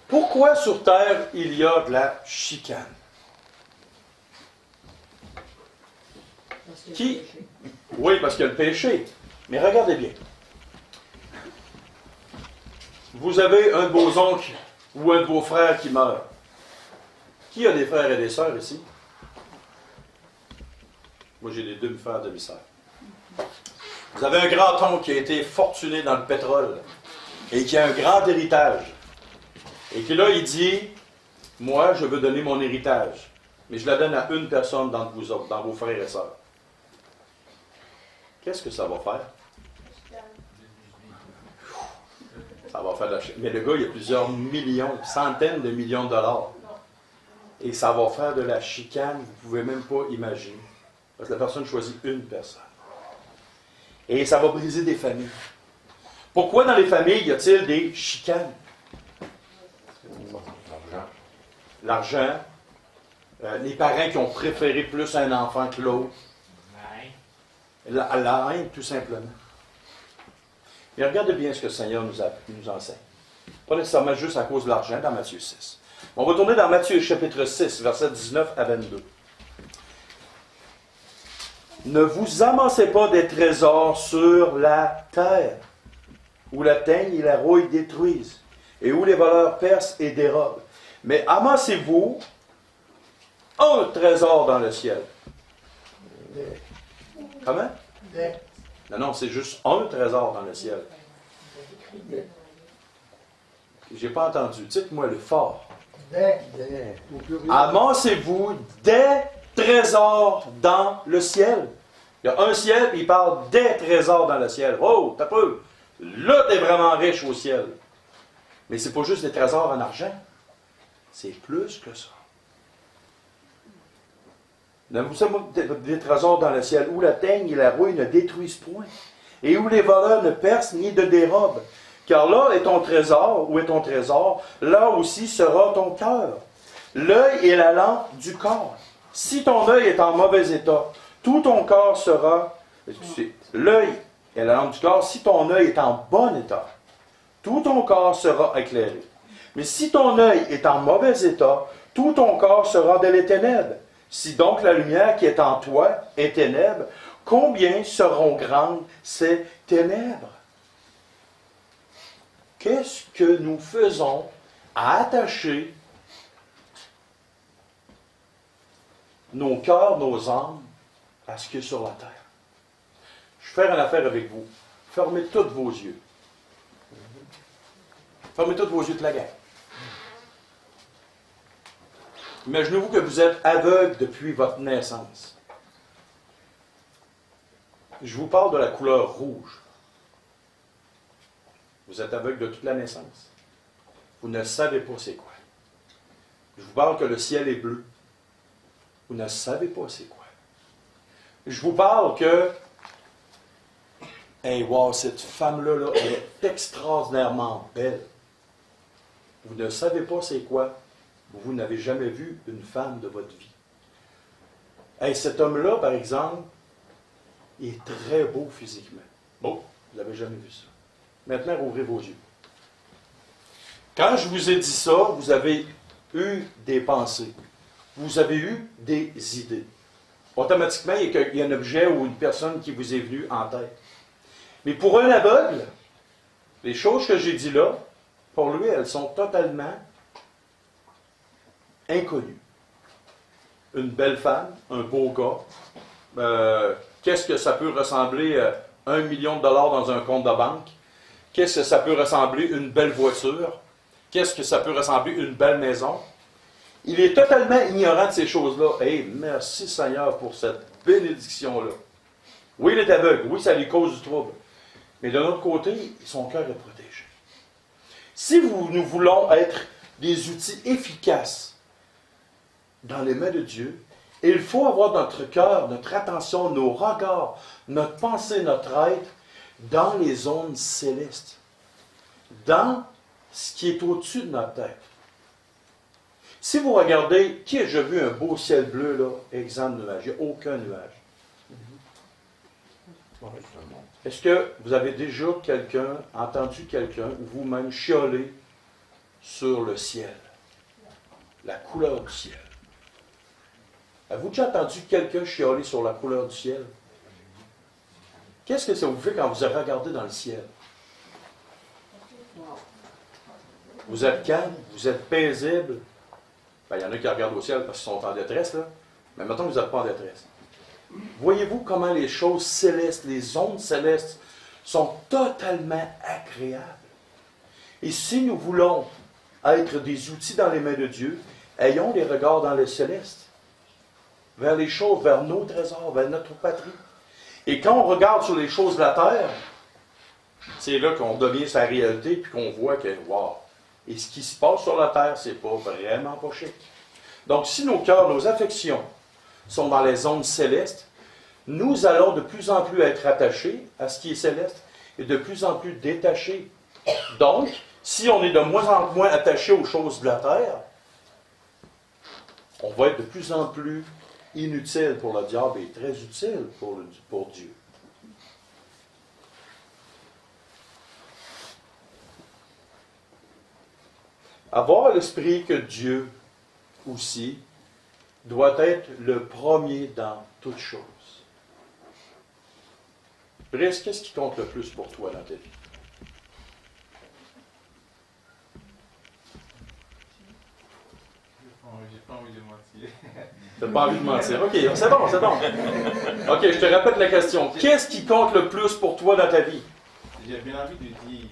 Pourquoi sur terre il y a de la chicane? Qui? Oui, parce qu'il y a le péché. Mais regardez bien. Vous avez un de vos oncles ou un de vos frères qui meurt. Qui a des frères et des sœurs ici? Moi, j'ai des demi-frères, demi-sœurs. Vous avez un grand-oncle qui a été fortuné dans le pétrole et qui a un grand héritage. Et qui là, il dit, moi, je veux donner mon héritage, mais je la donne à une personne d'entre vous autres, dans vos frères et sœurs. Qu'est-ce que ça va faire? Ça va faire de la chicane. Mais le gars, il a plusieurs millions, centaines de millions de dollars. Et ça va faire de la chicane, vous ne pouvez même pas imaginer. Parce que la personne choisit une personne. Et ça va briser des familles. Pourquoi dans les familles y a-t-il des chicanes? L'argent. Les parents qui ont préféré plus un enfant que l'autre. La haine, tout simplement. Mais regardez bien ce que le Seigneur nous enseigne. Pas nécessairement juste à cause de l'argent dans Matthieu 6. On va tourner dans Matthieu chapitre 6, versets 19 à 22. Ne vous amassez pas des trésors sur la terre, où la teigne et la rouille détruisent, et où les voleurs percent et dérobent. Mais amassez-vous un trésor dans le ciel. Comment? Non, c'est juste un trésor dans le ciel. J'ai pas entendu. Dites-moi le fort. Amassez-vous des trésors dans le ciel. Il y a un ciel, puis il parle des trésors dans le ciel. Oh, t'as peu. Là, t'es vraiment riche au ciel. Mais c'est pas juste des trésors en argent. C'est plus que ça. Vous avez des trésors dans le ciel où la teigne et la rouille ne détruisent point, et où les voleurs ne percent ni ne dérobent. Car là est ton trésor, où est ton trésor, là aussi sera ton cœur. L'œil est la lampe du corps. Si ton œil est en mauvais état, tout ton corps sera... L'œil est la lampe du corps. Si ton œil est en bon état, tout ton corps sera éclairé. Mais si ton œil est en mauvais état, tout ton corps sera dans les ténèbres. Si donc la lumière qui est en toi est ténèbres, combien seront grandes ces ténèbres? Qu'est-ce que nous faisons à attacher nos cœurs, nos âmes à ce qui est sur la terre? Je vais faire une affaire avec vous. Fermez tous vos yeux. Fermez tous vos yeux de la guerre. Imaginez-vous que vous êtes aveugle depuis votre naissance. Je vous parle de la couleur rouge. Vous êtes aveugle de toute la naissance. Vous ne savez pas c'est quoi. Je vous parle que le ciel est bleu. Vous ne savez pas c'est quoi. Je vous parle que, hey, wow, cette femme-là, là, elle est extraordinairement belle. Vous ne savez pas c'est quoi. Vous n'avez jamais vu une femme de votre vie. Hey, cet homme-là, par exemple, il est très beau physiquement. Bon, vous n'avez jamais vu ça. Maintenant, ouvrez vos yeux. Quand je vous ai dit ça, vous avez eu des pensées. Vous avez eu des idées. Automatiquement, il y a un objet ou une personne qui vous est venue en tête. Mais pour un aveugle, les choses que j'ai dit là, pour lui, elles sont totalement inconnues. Une belle femme, un beau gars, qu'est-ce que ça peut ressembler à 1 million de dollars dans un compte de banque? Qu'est-ce que ça peut ressembler une belle voiture? Qu'est-ce que ça peut ressembler une belle maison? Il est totalement ignorant de ces choses-là. Hey, merci Seigneur pour cette bénédiction-là. Oui, il est aveugle. Oui, ça lui cause du trouble. Mais de l'autre côté, son cœur est protégé. Si nous voulons être des outils efficaces dans les mains de Dieu, il faut avoir notre cœur, notre attention, nos regards, notre pensée, notre être dans les zones célestes, dans ce qui est au-dessus de notre tête. Si vous regardez, qui a déjà vu un beau ciel bleu, là, exempt de nuages? Il n'y a aucun nuage. Est-ce que vous avez déjà entendu quelqu'un, ou vous-même, chialer sur le ciel? La couleur du ciel. Avez-vous déjà entendu quelqu'un chialer sur la couleur du ciel? Qu'est-ce que ça vous fait quand vous regardez dans le ciel? Vous êtes calme, vous êtes paisible. Ben, il y en a qui regardent au ciel parce qu'ils sont en détresse, là. Mais mettons que vous n'êtes pas en détresse. Voyez-vous comment les choses célestes, les ondes célestes, sont totalement agréables. Et si nous voulons être des outils dans les mains de Dieu, ayons des regards dans le céleste, vers les choses, vers nos trésors, vers notre patrie. Et quand on regarde sur les choses de la terre, c'est là qu'on devient sa réalité, puis qu'on voit que, wow, et ce qui se passe sur la terre, c'est pas vraiment pas chic. Donc, si nos cœurs, nos affections sont dans les ondes célestes, nous allons de plus en plus être attachés à ce qui est céleste et de plus en plus détachés. Donc, si on est de moins en moins attaché aux choses de la terre, on va être de plus en plus inutile pour le diable et très utile pour Dieu. Avoir à l'esprit que Dieu aussi doit être le premier dans toutes choses. Brice, qu'est-ce qui compte le plus pour toi dans ta vie? J'ai pas envie de mentir. Tu n'as pas envie de mentir. OK, c'est bon, c'est bon. OK, je te répète la question. Qu'est-ce qui compte le plus pour toi dans ta vie? J'ai bien envie de dire.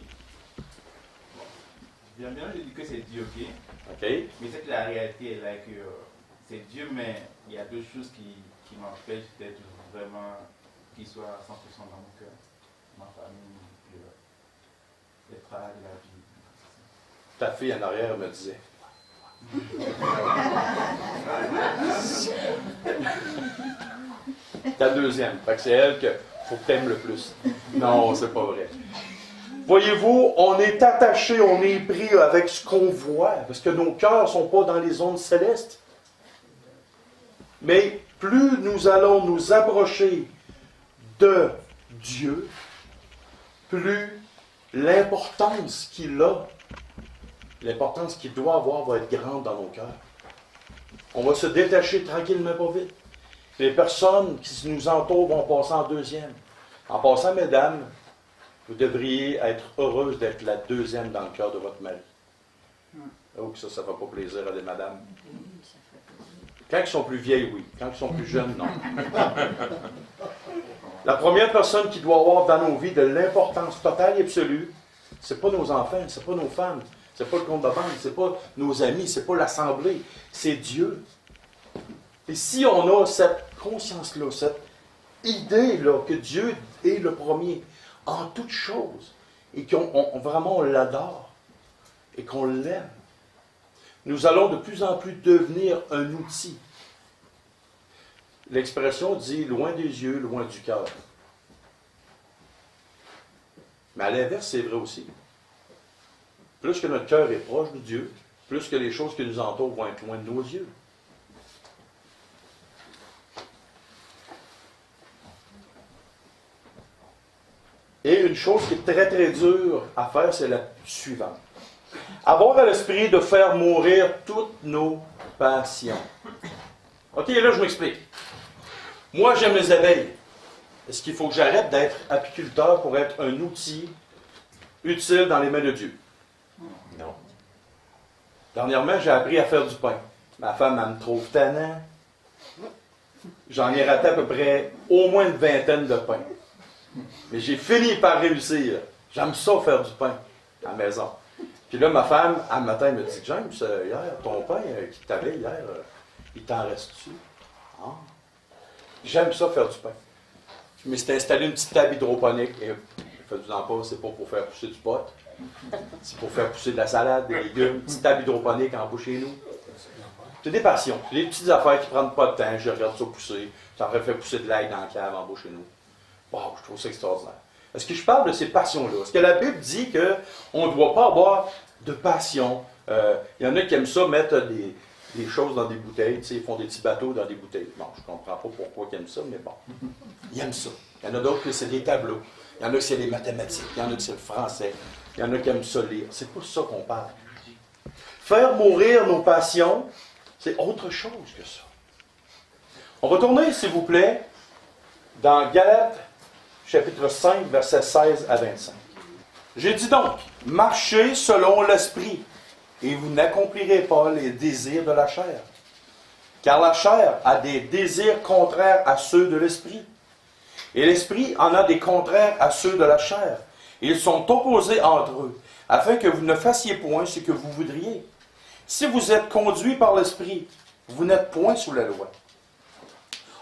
J'ai bien envie de dire que c'est Dieu, ok? OK. Mais c'est que la réalité est là que c'est Dieu, mais il y a deux choses qui m'empêchent d'être vraiment, qu'il soit à 100% dans mon cœur. Ma famille, le travail de la vie. Ta fille en arrière me disait. Ta deuxième. Fait que c'est elle qu'il faut que tu aimes le plus. Non, c'est pas vrai. Voyez-vous, on est attaché, on est pris avec ce qu'on voit, parce que nos cœurs ne sont pas dans les ondes célestes. Mais plus nous allons nous approcher de Dieu, plus l'importance qu'il a, l'importance qu'il doit avoir va être grande dans nos cœurs. On va se détacher tranquillement, pas vite. Les personnes qui nous entourent vont passer en deuxième. En passant, mesdames, vous devriez être heureuses d'être la deuxième dans le cœur de votre mari. Oh, que ça ne fait pas plaisir à des madames. Quand ils sont plus vieilles, oui. Quand ils sont plus jeunes, non. La première personne qui doit avoir dans nos vies de l'importance totale et absolue, ce n'est pas nos enfants, ce n'est pas nos femmes, ce n'est pas le compte de banque, ce n'est pas nos amis, ce n'est pas l'assemblée, c'est Dieu. Et si on a cette conscience-là, cette idée-là que Dieu est le premier en toutes choses, et qu'on vraiment on l'adore, et qu'on l'aime, nous allons de plus en plus devenir un outil. L'expression dit « loin des yeux, loin du cœur ». Mais à l'inverse, c'est vrai aussi. Plus que notre cœur est proche de Dieu, plus que les choses qui nous entourent vont être loin de nos yeux. Et une chose qui est très, très dure à faire, c'est la suivante. Avoir à l'esprit de faire mourir toutes nos passions. OK, là, je m'explique. Moi, j'aime les abeilles. Est-ce qu'il faut que j'arrête d'être apiculteur pour être un outil utile dans les mains de Dieu? Non. Dernièrement, j'ai appris à faire du pain. Ma femme, elle me trouve tannant. J'en ai raté à peu près au moins une vingtaine de pains. Mais j'ai fini par réussir. J'aime ça faire du pain à la maison. Puis là, ma femme, un matin, elle me dit « James, hier, ton pain qui t'avait hier, il t'en reste-tu? Ah. J'aime ça faire du pain. » Je me suis installé une petite table hydroponique. Et faites-vous-en pas, c'est pas pour faire pousser du pot. C'est pour faire pousser de la salade, des légumes. Une petite table hydroponique en bas chez nous. C'est des passions. C'est des petites affaires qui ne prennent pas de temps. Je regarde ça pousser. Ça aurait fait pousser de l'ail dans la cave en bas chez nous. Wow, je trouve ça extraordinaire. Est-ce que je parle de ces passions-là? Est-ce que la Bible dit qu'on ne doit pas avoir de passion? Il y en a qui aiment ça, mettre des choses dans des bouteilles. Tu sais, ils font des petits bateaux dans des bouteilles. Bon, je ne comprends pas pourquoi ils aiment ça, mais bon. Ils aiment ça. Il y en a d'autres que c'est des tableaux. Il y en a que c'est les mathématiques. Il y en a que c'est le français. Il y en a qui aiment ça lire. C'est pas ça qu'on parle. Faire mourir nos passions, c'est autre chose que ça. On va tourner, s'il vous plaît, dans Galates, chapitre 5, versets 16 à 25. J'ai dit donc, marchez selon l'esprit, et vous n'accomplirez pas les désirs de la chair. Car la chair a des désirs contraires à ceux de l'esprit. Et l'esprit en a des contraires à ceux de la chair. Ils sont opposés entre eux, afin que vous ne fassiez point ce que vous voudriez. Si vous êtes conduits par l'esprit, vous n'êtes point sous la loi.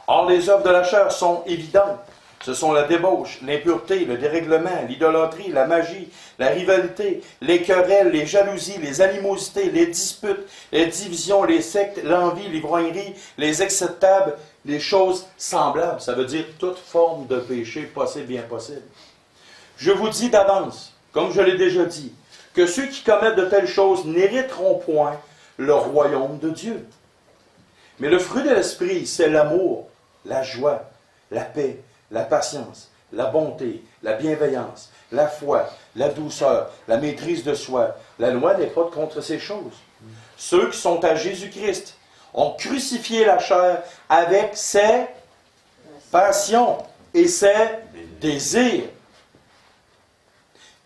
Or, les œuvres de la chair sont évidentes. Ce sont la débauche, l'impureté, le dérèglement, l'idolâtrie, la magie, la rivalité, les querelles, les jalousies, les animosités, les disputes, les divisions, les sectes, l'envie, l'ivrognerie, les excès de table, les choses semblables. Ça veut dire toute forme de péché possible et impossible. Je vous dis d'avance, comme je l'ai déjà dit, que ceux qui commettent de telles choses n'hériteront point le royaume de Dieu. Mais le fruit de l'esprit, c'est l'amour, la joie, la paix, la patience, la bonté, la bienveillance, la foi, la douceur, la maîtrise de soi. La loi n'est pas contre ces choses. Ceux qui sont à Jésus-Christ ont crucifié la chair avec ses passions et ses désirs.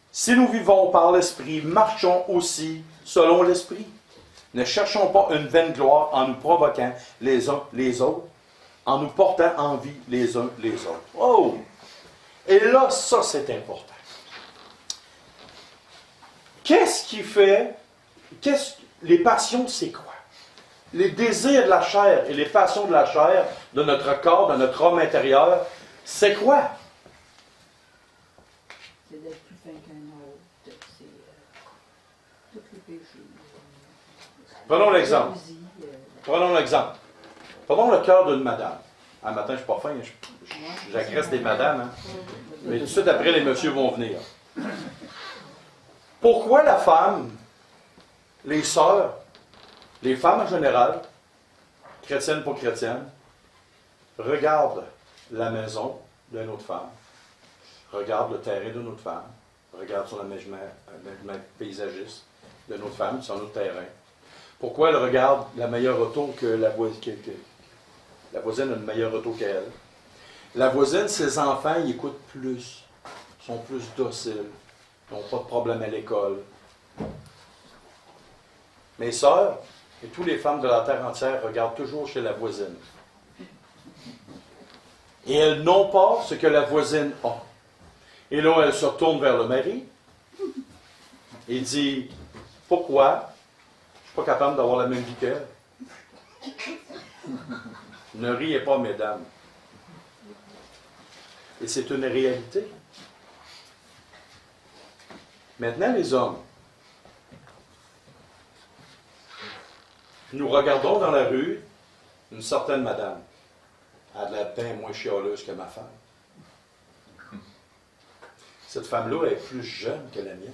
Si nous vivons par l'Esprit, marchons aussi selon l'Esprit. Ne cherchons pas une vaine gloire en nous provoquant les uns les autres, en nous portant envie les uns les autres. Oh! Et là, ça, c'est important. Qu'est-ce qui fait... les passions, c'est quoi? Les désirs de la chair et les passions de la chair, de notre corps, de notre homme intérieur, c'est quoi? C'est d'être plus fin qu'un autre. C'est tous les péchés. Prenons l'exemple. Jalousie, Prenons l'exemple. Prenons le cœur d'une madame. Un matin, je ne suis pas fin, j'agresse des madames. Hein? Mais tout de suite après, les messieurs vont venir. Pourquoi la femme, les sœurs, les femmes en général, chrétiennes pour chrétiennes, regardent la maison d'une autre femme, regardent le terrain d'une autre femme, regardent son aménagement paysagiste d'une autre femme, son autre terrain? Pourquoi elle regarde la meilleure auto que la voisine a une meilleure auto qu'elle? La voisine, ses enfants, ils écoutent plus, sont plus dociles, n'ont pas de problème à l'école. Mes sœurs et toutes les femmes de la terre entière regardent toujours chez la voisine. Et elles n'ont pas ce que la voisine a. Et là, elles se retournent vers le mari et disent « Pourquoi? Je ne suis pas capable d'avoir la même vie qu'elle. » Ne riez pas, mesdames. Et c'est une réalité. Maintenant, les hommes, nous regardons dans la rue une certaine madame. Elle a de la bien moins chialeuse que ma femme. Cette femme-là est plus jeune que la mienne.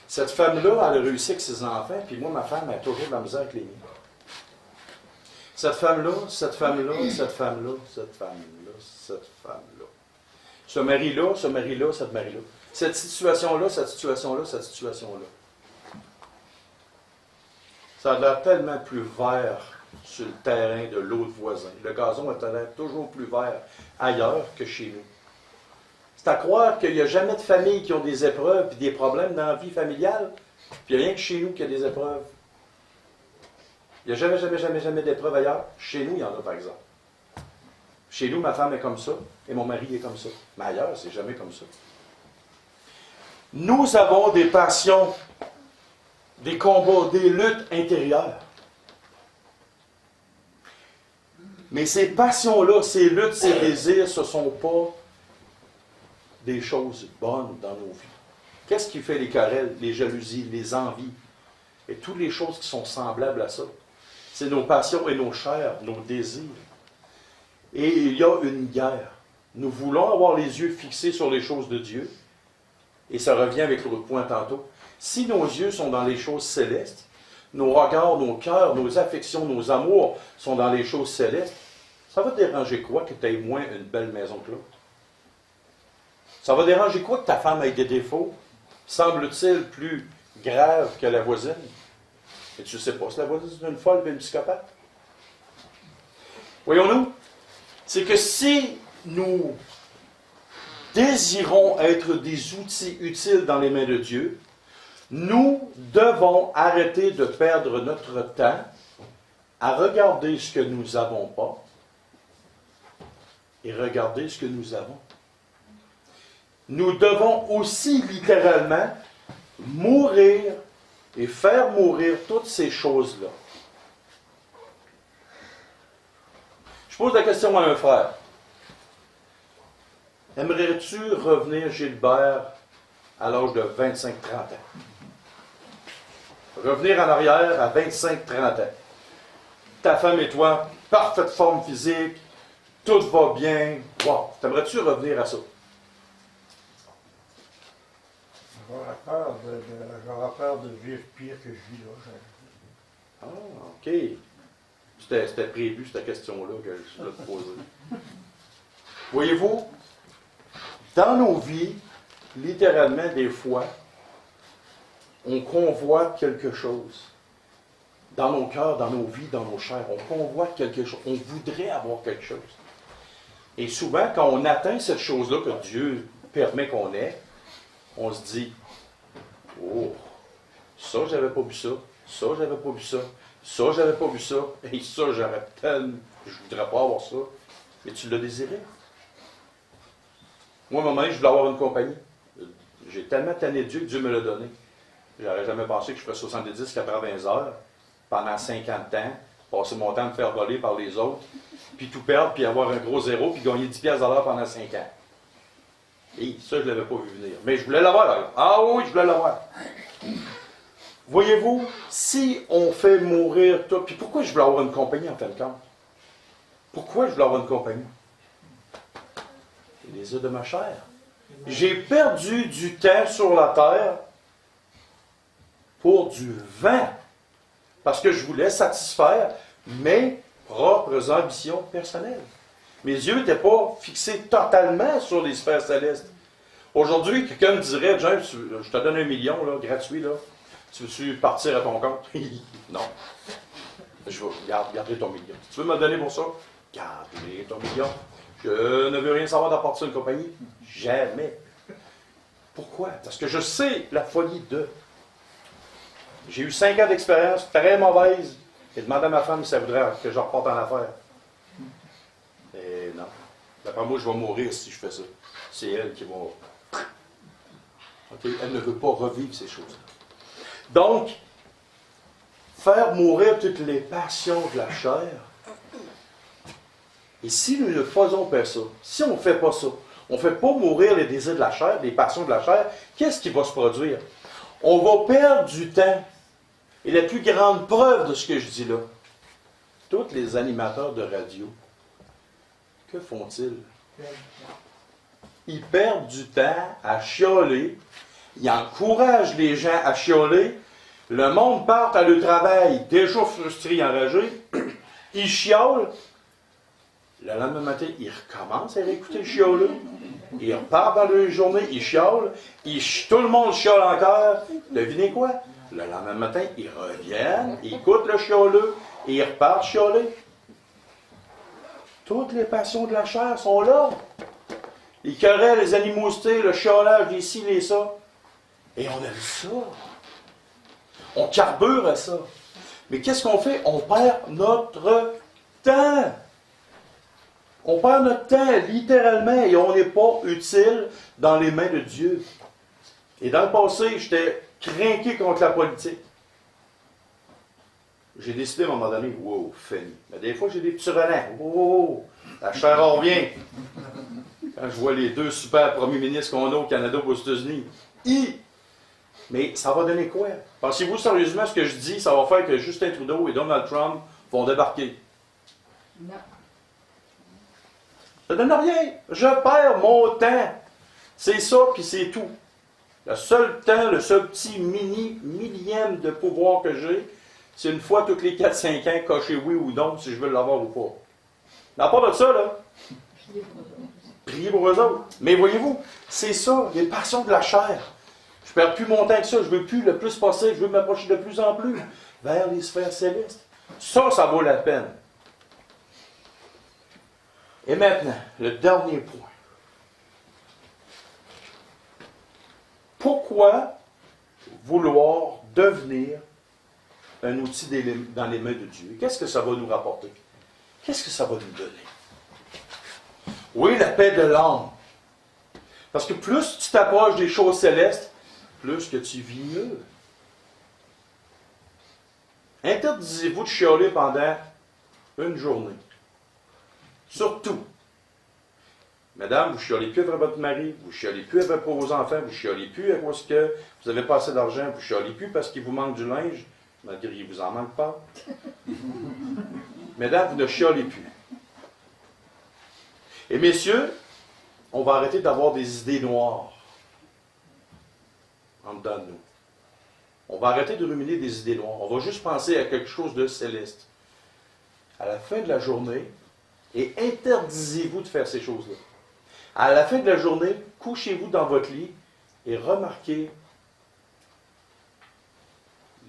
Cette femme-là, elle a réussi avec ses enfants, puis moi, ma femme, elle a toujours de la misère avec les miens. Cette femme-là, cette femme-là, cette femme-là, cette femme-là, cette femme-là. Ce mari-là, ce mari-là, cette mari-là. Cette situation-là, cette situation-là, cette situation-là. Ça a l'air tellement plus vert sur le terrain de l'autre voisin. Le gazon a l'air toujours plus vert ailleurs que chez nous. C'est à croire qu'il n'y a jamais de famille qui ont des épreuves et des problèmes dans la vie familiale, puis il n'y a rien que chez nous qui a des épreuves. Il n'y a jamais d'épreuve ailleurs. Chez nous, il y en a, par exemple. Chez nous, ma femme est comme ça et mon mari est comme ça. Mais ailleurs, c'est jamais comme ça. Nous avons des passions, des combats, des luttes intérieures. Mais ces passions-là, ces luttes, ces désirs, ce ne sont pas des choses bonnes dans nos vies. Qu'est-ce qui fait les querelles, les jalousies, les envies et toutes les choses qui sont semblables à ça? C'est nos passions et nos chairs, nos désirs. Et il y a une guerre. Nous voulons avoir les yeux fixés sur les choses de Dieu. Et ça revient avec l'autre point tantôt. Si nos yeux sont dans les choses célestes, nos regards, nos cœurs, nos affections, nos amours sont dans les choses célestes, ça va te déranger quoi que tu aies moins une belle maison que l'autre? Ça va déranger quoi que ta femme ait des défauts, semble-t-il, plus graves que la voisine? Et tu ne sais pas si la voisine est une folle et une psychopathe. Voyons-nous, c'est que si nous désirons être des outils utiles dans les mains de Dieu, nous devons arrêter de perdre notre temps à regarder ce que nous n'avons pas et regarder ce que nous avons. Nous devons aussi littéralement mourir et faire mourir toutes ces choses-là. Je pose la question à un frère. Aimerais-tu revenir, Gilbert, à l'âge de 25-30 ans? Revenir en arrière à 25-30 ans. Ta femme et toi, parfaite forme physique, tout va bien. Wow! T'aimerais-tu revenir à ça? J'aurais peur de vivre pire que je vis là. Ah, OK. C'était prévu, cette question-là, que je voulais te poser. Voyez-vous, dans nos vies, littéralement, des fois, on convoite quelque chose. Dans nos cœurs, dans nos vies, dans nos chairs, on convoite quelque chose. On voudrait avoir quelque chose. Et souvent, quand on atteint cette chose-là que Dieu permet qu'on ait, on se dit, oh, ça, j'avais pas vu ça. Ça, j'avais pas vu ça. Ça, j'avais pas vu ça. Et ça, j'aurais tellement... Je voudrais pas avoir ça. Mais tu l'as désiré. Moi, à un moment donné, je voulais avoir une compagnie. J'ai tellement tanné Dieu que Dieu me l'a donné. J'aurais jamais pensé que je ferais 70-80 heures pendant 50 ans, passer mon temps à me faire voler par les autres, puis tout perdre, puis avoir un gros zéro, puis gagner 10 piastres à l'heure pendant 5 ans. Et ça, je ne l'avais pas vu venir. Mais je voulais l'avoir. Là. Ah oui, je voulais l'avoir. Voyez-vous, si on fait mourir tout... Puis pourquoi je voulais avoir une compagnie, en fin de compte? Pourquoi je voulais avoir une compagnie? C'est les œufs de ma chair. J'ai perdu du temps sur la terre pour du vent. Parce que je voulais satisfaire mes propres ambitions personnelles. Mes yeux n'étaient pas fixés totalement sur les sphères célestes. Aujourd'hui, quelqu'un me dirait, James, je te donne 1 million, là, gratuit, là. Tu veux-tu partir à ton compte? Non. Je vais garder ton million. Si tu veux me donner pour ça, garde ton million. Je ne veux rien savoir d'apporter une compagnie. Jamais. Pourquoi? Parce que je sais la folie de... J'ai eu 5 ans d'expérience très mauvaise. Et demandé à ma femme si ça voudrait que je reporte en affaires. Et non. D'après moi, je vais mourir si je fais ça. C'est elle qui va... Okay? Elle ne veut pas revivre ces choses-là. Donc, faire mourir toutes les passions de la chair. Et si nous ne faisons pas ça, si on ne fait pas ça, on ne fait pas mourir les désirs de la chair, les passions de la chair, qu'est-ce qui va se produire? On va perdre du temps. Et la plus grande preuve de ce que je dis là, tous les animateurs de radio, que font-ils? Ils perdent du temps à chialer. Ils encouragent les gens à chialer. Le monde part à le travail déjà frustré, enragé. Ils chiolent. Le lendemain matin, ils recommencent à réécouter le chioleux. Ils repartent dans leur journée, ils chiolent. Tout le monde chiole encore. Devinez quoi? Le lendemain matin, ils reviennent, ils écoutent le chioleux et ils repartent chioler. Toutes les passions de la chair sont là. Les querelles, les animosités, le chiolage, les ci, les ça. Et on aime ça. On carbure à ça. Mais qu'est-ce qu'on fait? On perd notre temps. On perd notre temps, littéralement, et on n'est pas utile dans les mains de Dieu. Et dans le passé, j'étais craqué contre la politique. J'ai décidé à un moment donné, wow, Fanny. Mais des fois, j'ai des petits relents. Wow, la chair en revient. Quand je vois les 2 super premiers ministres qu'on a au Canada ou aux États-Unis. Mais ça va donner quoi? Pensez-vous sérieusement ce que je dis, ça va faire que Justin Trudeau et Donald Trump vont débarquer? Non. Ça donne rien. Je perds mon temps. C'est ça, puis c'est tout. Le seul temps, le seul petit millième de pouvoir que j'ai, c'est une fois toutes les 4-5 ans, cocher oui ou non, si je veux l'avoir ou pas. À part de ça, là, priez pour eux autres. Mais voyez-vous, c'est ça, il y a une passion de la chair. Je ne perds plus mon temps que ça, je veux plus le plus possible, je veux m'approcher de plus en plus vers les sphères célestes. Ça vaut la peine. Et maintenant, le dernier point. Pourquoi vouloir devenir un outil dans les mains de Dieu. Qu'est-ce que ça va nous rapporter? Qu'est-ce que ça va nous donner? Oui, la paix de l'âme. Parce que plus tu t'approches des choses célestes, plus que tu vis mieux. Interdisez-vous de chialer pendant une journée. Surtout. Madame, vous ne chialez plus avec votre mari, vous ne chialez plus avec vos enfants, vous ne chialez plus à cause que vous n'avez pas assez d'argent, vous ne chialez plus parce qu'il vous manque du linge, malgré qu'il ne vous en manque pas. Mesdames, vous ne chialez plus. Et messieurs, on va arrêter d'avoir des idées noires en dedans de nous. On va arrêter de ruminer des idées noires. On va juste penser à quelque chose de céleste. À la fin de la journée, et interdisez-vous de faire ces choses-là. À la fin de la journée, couchez-vous dans votre lit et remarquez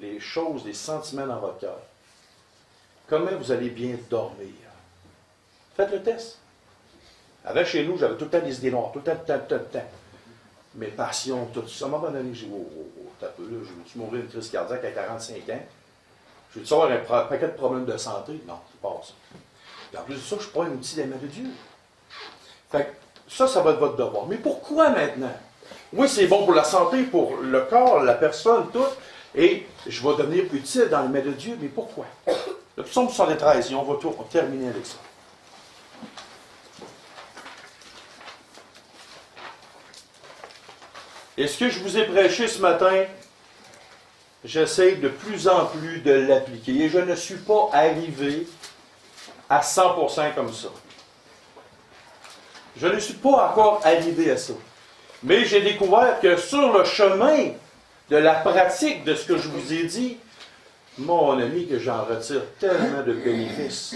les choses, les sentiments dans votre cœur. Comment vous allez bien dormir? Faites le test. Avant, chez nous, j'avais tout le temps des idées noires, tout le temps. Mes passions, tout ça. À un moment donné, j'ai dit, t'as peu, là, je veux-tu mourir d'une crise cardiaque à 45 ans? Je veux-tu avoir un paquet de problèmes de santé? Non, c'est pas ça. Et en plus de ça, je ne suis pas un outil des mains de Dieu. Fait que ça va être votre devoir. Mais pourquoi maintenant? Oui, c'est bon pour la santé, pour le corps, la personne, tout. Et je vais devenir utile dans les mains de Dieu, mais pourquoi? Le psaume 73, et on va terminer avec ça. Et ce que je vous ai prêché ce matin, j'essaie de plus en plus de l'appliquer. Et je ne suis pas arrivé à 100% comme ça. Je ne suis pas encore arrivé à ça. Mais j'ai découvert que sur le chemin de la pratique de ce que je vous ai dit, mon ami, que j'en retire tellement de bénéfices.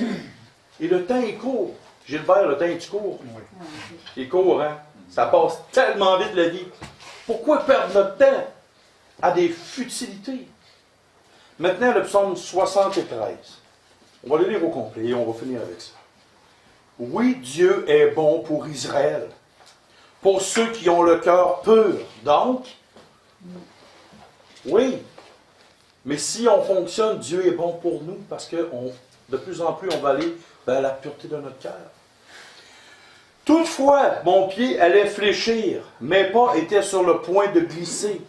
Et le temps est court. Gilbert, le temps est court. Il est court, hein? Ça passe tellement vite la vie. Pourquoi perdre notre temps à des futilités? Maintenant, le psaume 73. On va le lire au complet et on va finir avec ça. Oui, Dieu est bon pour Israël, pour ceux qui ont le cœur pur. Donc, oui, mais si on fonctionne, Dieu est bon pour nous parce que de plus en plus, on va aller vers la pureté de notre cœur. Toutefois, mon pied allait fléchir, mes pas étaient sur le point de glisser,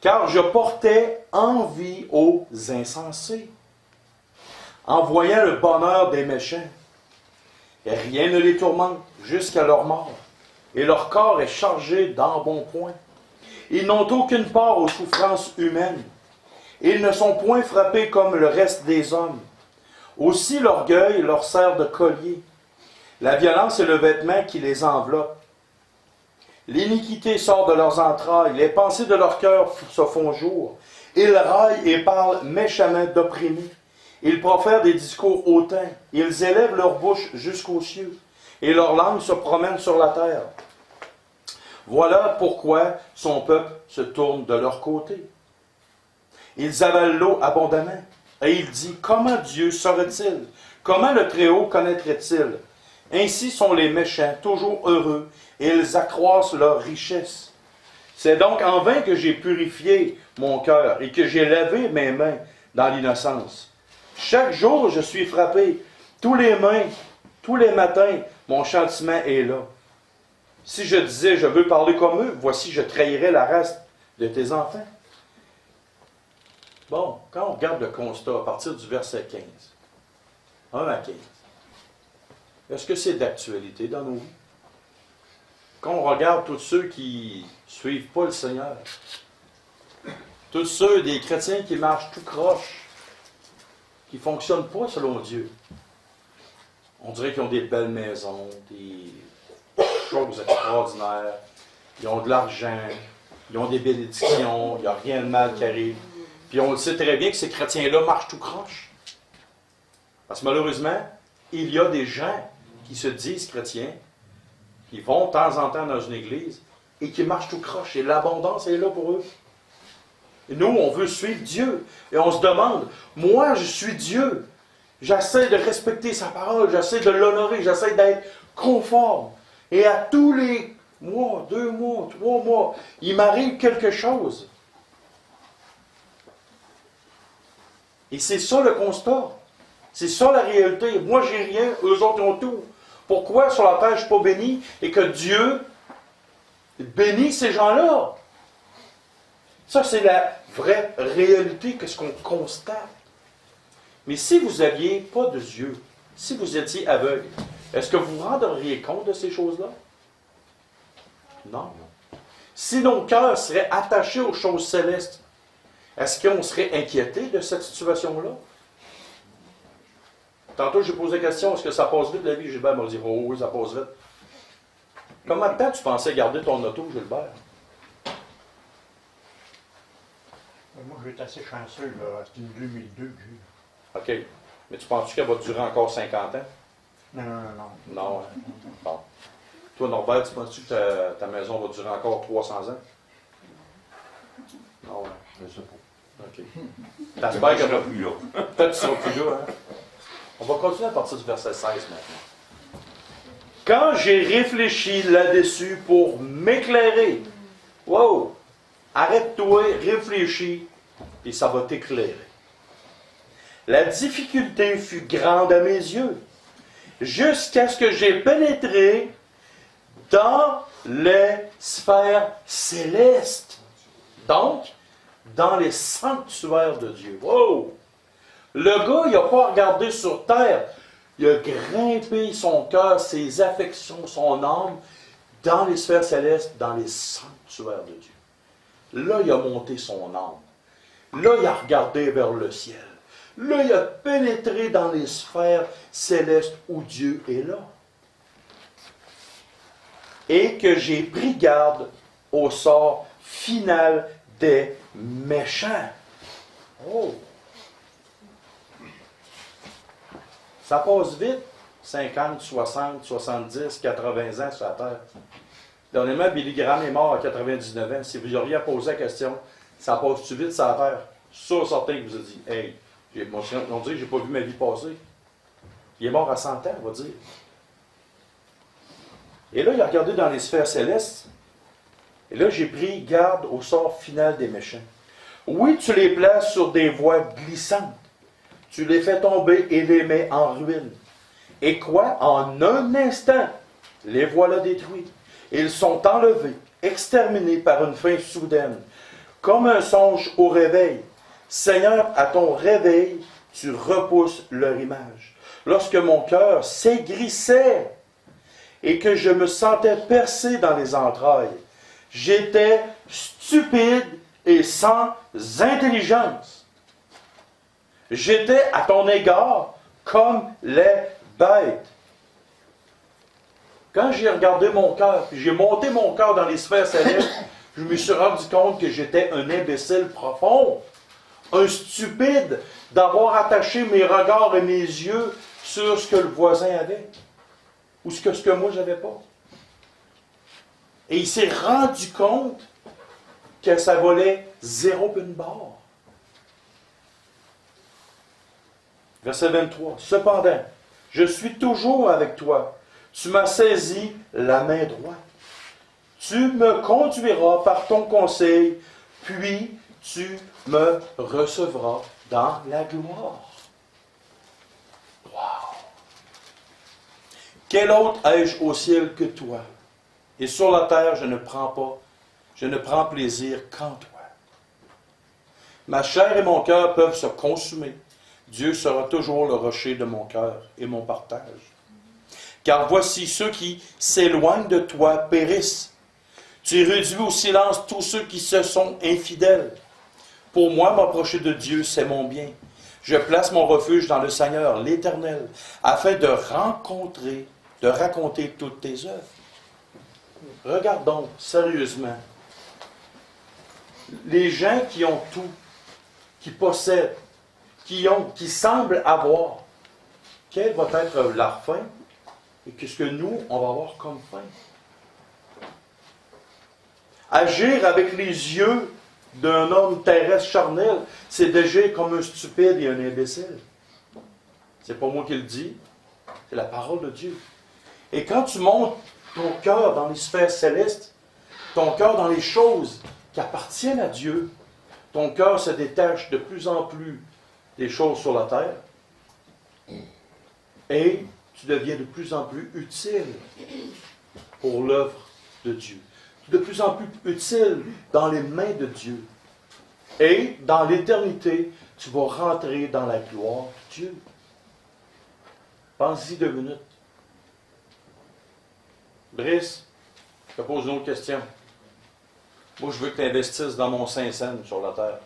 car je portais envie aux insensés, en voyant le bonheur des méchants. Et rien ne les tourmente jusqu'à leur mort, et leur corps est chargé d'embonpoint. Ils n'ont aucune part aux souffrances humaines. Ils ne sont point frappés comme le reste des hommes. Aussi l'orgueil leur sert de collier. La violence est le vêtement qui les enveloppe. L'iniquité sort de leurs entrailles. Les pensées de leur cœur se font jour. Ils raillent et parlent méchamment d'opprimés. Ils profèrent des discours hautains. Ils élèvent leur bouche jusqu'aux cieux. Et leur langue se promène sur la terre. Voilà pourquoi son peuple se tourne de leur côté. Ils avalent l'eau abondamment. Et il dit, comment Dieu saurait-il? Comment le Très-Haut connaîtrait-il? Ainsi sont les méchants, toujours heureux, et ils accroissent leur richesse. C'est donc en vain que j'ai purifié mon cœur et que j'ai lavé mes mains dans l'innocence. Chaque jour, je suis frappé. Tous les matins, mon châtiment est là. Si je disais, je veux parler comme eux, voici, je trahirais la race de tes enfants. Bon, quand on regarde le constat à partir du verset 15, 1 à 15, est-ce que c'est d'actualité dans nos vies? Quand on regarde tous ceux qui ne suivent pas le Seigneur, tous ceux des chrétiens qui marchent tout croche, qui ne fonctionnent pas selon Dieu, on dirait qu'ils ont des belles maisons, des choses extraordinaires, ils ont de l'argent, ils ont des bénédictions, il n'y a rien de mal qui arrive. Puis on le sait très bien que ces chrétiens-là marchent tout croche. Parce que malheureusement, il y a des gens qui se disent chrétiens, qui vont de temps en temps dans une église et qui marchent tout croche. Et l'abondance est là pour eux. Et nous, on veut suivre Dieu. Et on se demande, moi, je suis Dieu. J'essaie de respecter sa parole, j'essaie de l'honorer, j'essaie d'être conforme. Et à tous les mois, 2 mois, 3 mois, il m'arrive quelque chose. Et c'est ça le constat. C'est ça la réalité. Moi, j'ai rien, eux autres ont tout. Pourquoi sur la terre, je ne suis pas béni et que Dieu bénit ces gens-là? Ça, c'est la vraie réalité, qu'est-ce qu'on constate. Mais si vous n'aviez pas de yeux, si vous étiez aveugle, est-ce que vous vous rendriez compte de ces choses-là? Non. Si nos cœurs seraient attachés aux choses célestes, est-ce qu'on serait inquiété de cette situation-là? Tantôt, j'ai posé la question, est-ce que ça passe vite la vie? Gilbert m'a dit, oh oui, ça passe vite. Combien de temps tu pensais garder ton auto, Gilbert? Moi, j'ai été assez chanceux, là. C'est une 2002 que j'ai. OK. Mais tu penses qu'elle va durer encore 50 ans? Non, non, non, non. Non. Hein? Bon. Toi, Norbert, tu penses que ta maison va durer encore 300 ans? Non, hein? Je sais pas. OK. Je T'espères ne qu'elle va... serai plus là. Peut-être que tu seras plus là, hein? On va continuer à partir du verset 16 maintenant. Quand j'ai réfléchi là-dessus pour m'éclairer, wow! Arrête-toi, réfléchis, et ça va t'éclairer. La difficulté fut grande à mes yeux, jusqu'à ce que j'ai pénétré dans les sphères célestes. Donc, dans les sanctuaires de Dieu. Wow! Le gars, il n'a pas regardé sur terre. Il a grimpé son cœur, ses affections, son âme dans les sphères célestes, dans les sanctuaires de Dieu. Là, il a monté son âme. Là, il a regardé vers le ciel. Là, il a pénétré dans les sphères célestes où Dieu est là. Et que j'ai pris garde au sort final des méchants. Oh! Ça passe vite, 50, 60, 70, 80 ans sur la Terre. Dernièrement, Billy Graham est mort à 99 ans. Si vous auriez posé la question, ça passe-tu vite sur la Terre? Sûr, certain que vous avez dit, hey, on dirait que j'ai pas vu ma vie passer. Il est mort à 100 ans, on va dire. Et là, il a regardé dans les sphères célestes. Et là, j'ai pris garde au sort final des méchants. Oui, tu les places sur des voies glissantes. Tu les fais tomber et les mets en ruine. Et quoi? En un instant, les voilà détruits. Ils sont enlevés, exterminés par une fin soudaine, comme un songe au réveil. Seigneur, à ton réveil, tu repousses leur image. Lorsque mon cœur s'aigrissait et que je me sentais percé dans les entrailles, j'étais stupide et sans intelligence. J'étais à ton égard comme les bêtes. Quand j'ai regardé mon cœur, puis j'ai monté mon cœur dans les sphères célestes, je me suis rendu compte que j'étais un imbécile profond, un stupide d'avoir attaché mes regards et mes yeux sur ce que le voisin avait, ou ce que moi j'avais pas. Et il s'est rendu compte que ça valait 0 puis une barre. Verset 23. Cependant, je suis toujours avec toi. Tu m'as saisi la main droite. Tu me conduiras par ton conseil, puis tu me recevras dans la gloire. Wow! Quel autre ai-je au ciel que toi? Et sur la terre, je ne prends plaisir qu'en toi. Ma chair et mon cœur peuvent se consumer. Dieu sera toujours le rocher de mon cœur et mon partage. Car voici ceux qui s'éloignent de toi périssent. Tu réduis au silence tous ceux qui se sont infidèles. Pour moi, m'approcher de Dieu, c'est mon bien. Je place mon refuge dans le Seigneur, l'Éternel, afin de raconter toutes tes œuvres. Regardons sérieusement. Les gens qui ont tout, qui possèdent, qui semblent avoir, quelle va être leur fin et qu'est-ce que nous, on va avoir comme fin? Agir avec les yeux d'un homme terrestre charnel, c'est d'agir comme un stupide et un imbécile. C'est pas moi qui le dis, c'est la parole de Dieu. Et quand tu montes ton cœur dans les sphères célestes, ton cœur dans les choses qui appartiennent à Dieu, ton cœur se détache de plus en plus des choses sur la terre et tu deviens de plus en plus utile pour l'œuvre de Dieu. De plus en plus utile dans les mains de Dieu. Et dans l'éternité, tu vas rentrer dans la gloire de Dieu. Pense-y 2 minutes. Brice, je te pose une autre question. Moi, je veux que tu investisses dans mon Saint-Saëns sur la terre.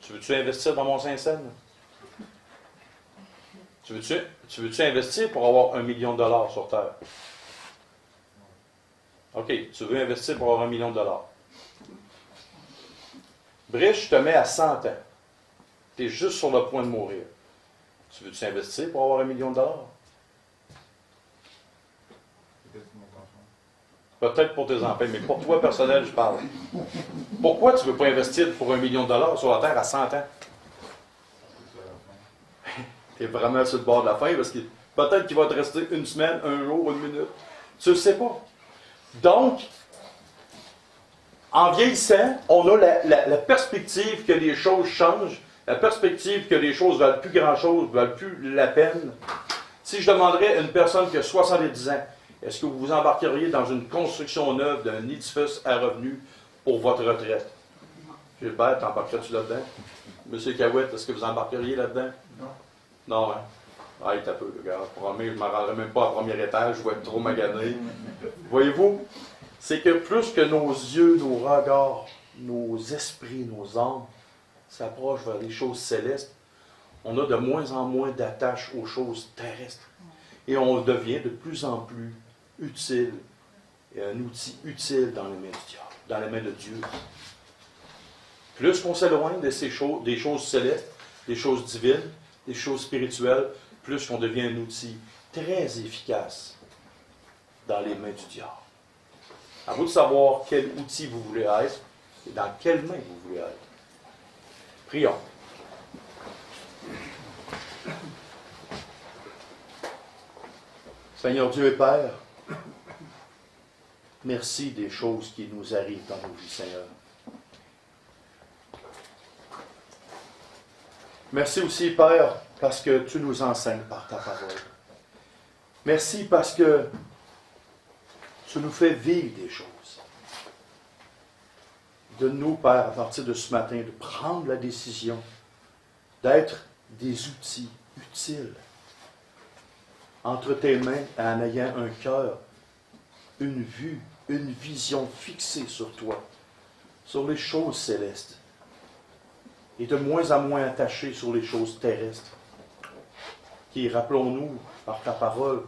Tu veux-tu investir dans mon Saint-Saëns? Tu veux-tu investir pour avoir 1 million de dollars sur terre? OK, tu veux investir pour avoir 1 million de dollars. Brice, je te mets à 100 ans. Tu es juste sur le point de mourir. Tu veux-tu investir pour avoir 1 million de dollars? Peut-être pour tes enfants, mais pour toi personnel, je parle. Pourquoi tu ne veux pas investir pour 1 million de dollars sur la terre à 100 ans? Tu es vraiment sur le bord de la fin parce que peut-être qu'il va te rester 1 semaine, 1 jour, 1 minute. Tu ne le sais pas. Donc, en vieillissant, on a la perspective que les choses changent, la perspective que les choses ne valent plus grand-chose, ne valent plus la peine. Si je demanderais à une personne qui a 70 ans, est-ce que vous vous embarqueriez dans une construction neuve d'un édifice à revenus pour votre retraite? Gilbert, t'embarquerais-tu là-dedans? Monsieur Cahouette, est-ce que vous embarqueriez là-dedans? Non. Non, hein? Ah, il est un peu, regarde, promis, je ne m'en rendrai même pas au premier étage, je vais être trop magané. Voyez-vous, c'est que plus que nos yeux, nos regards, nos esprits, nos âmes s'approchent vers les choses célestes, on a de moins en moins d'attache aux choses terrestres. Et on devient de plus en plus utile, et un outil utile dans les mains du diable, dans les mains de Dieu. Plus qu'on s'éloigne de ces choses, des choses célestes, des choses divines, des choses spirituelles, plus qu'on devient un outil très efficace dans les mains du diable. À vous de savoir quel outil vous voulez être et dans quelle main vous voulez être. Prions. Seigneur Dieu et Père, merci des choses qui nous arrivent dans nos vies, Seigneur. Merci aussi, Père, parce que tu nous enseignes par ta parole. Merci parce que tu nous fais vivre des choses. Donne-nous, Père, à partir de ce matin, de prendre la décision d'être des outils utiles entre tes mains en ayant un cœur, une vue, une vision fixée sur toi, sur les choses célestes, et de moins en moins attaché sur les choses terrestres, qui, rappelons-nous, par ta parole,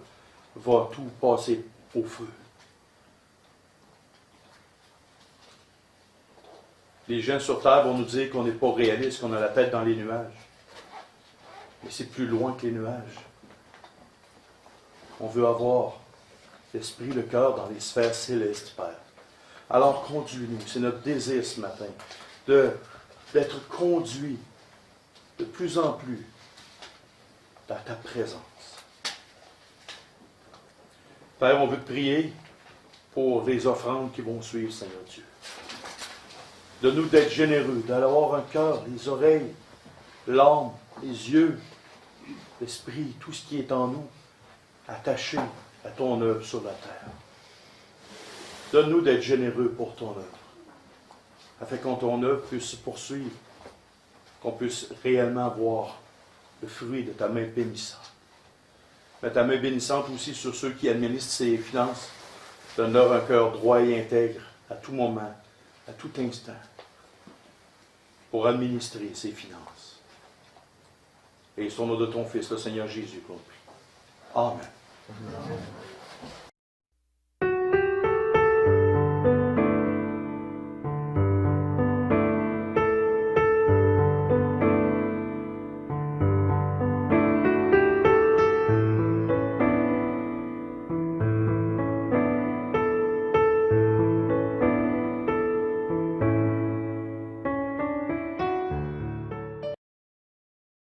va tout passer au feu. Les gens sur terre vont nous dire qu'on n'est pas réaliste, qu'on a la tête dans les nuages. Mais c'est plus loin que les nuages. On veut avoir l'esprit, le cœur dans les sphères célestes, Père. Alors conduis-nous, c'est notre désir ce matin, d'être conduit de plus en plus dans ta présence. Père, on veut te prier pour les offrandes qui vont suivre, Seigneur Dieu. De nous d'être généreux, d'avoir un cœur, les oreilles, l'âme, les yeux, l'esprit, tout ce qui est en nous, attaché à ton œuvre sur la terre. Donne-nous d'être généreux pour ton œuvre, afin que ton œuvre puisse se poursuivre, qu'on puisse réellement voir le fruit de ta main bénissante. Mais ta main bénissante aussi sur ceux qui administrent ses finances. Donne-leur un cœur droit et intègre à tout moment, à tout instant, pour administrer ses finances. Et au nom de ton Fils, le Seigneur Jésus, qu'on prie. Amen.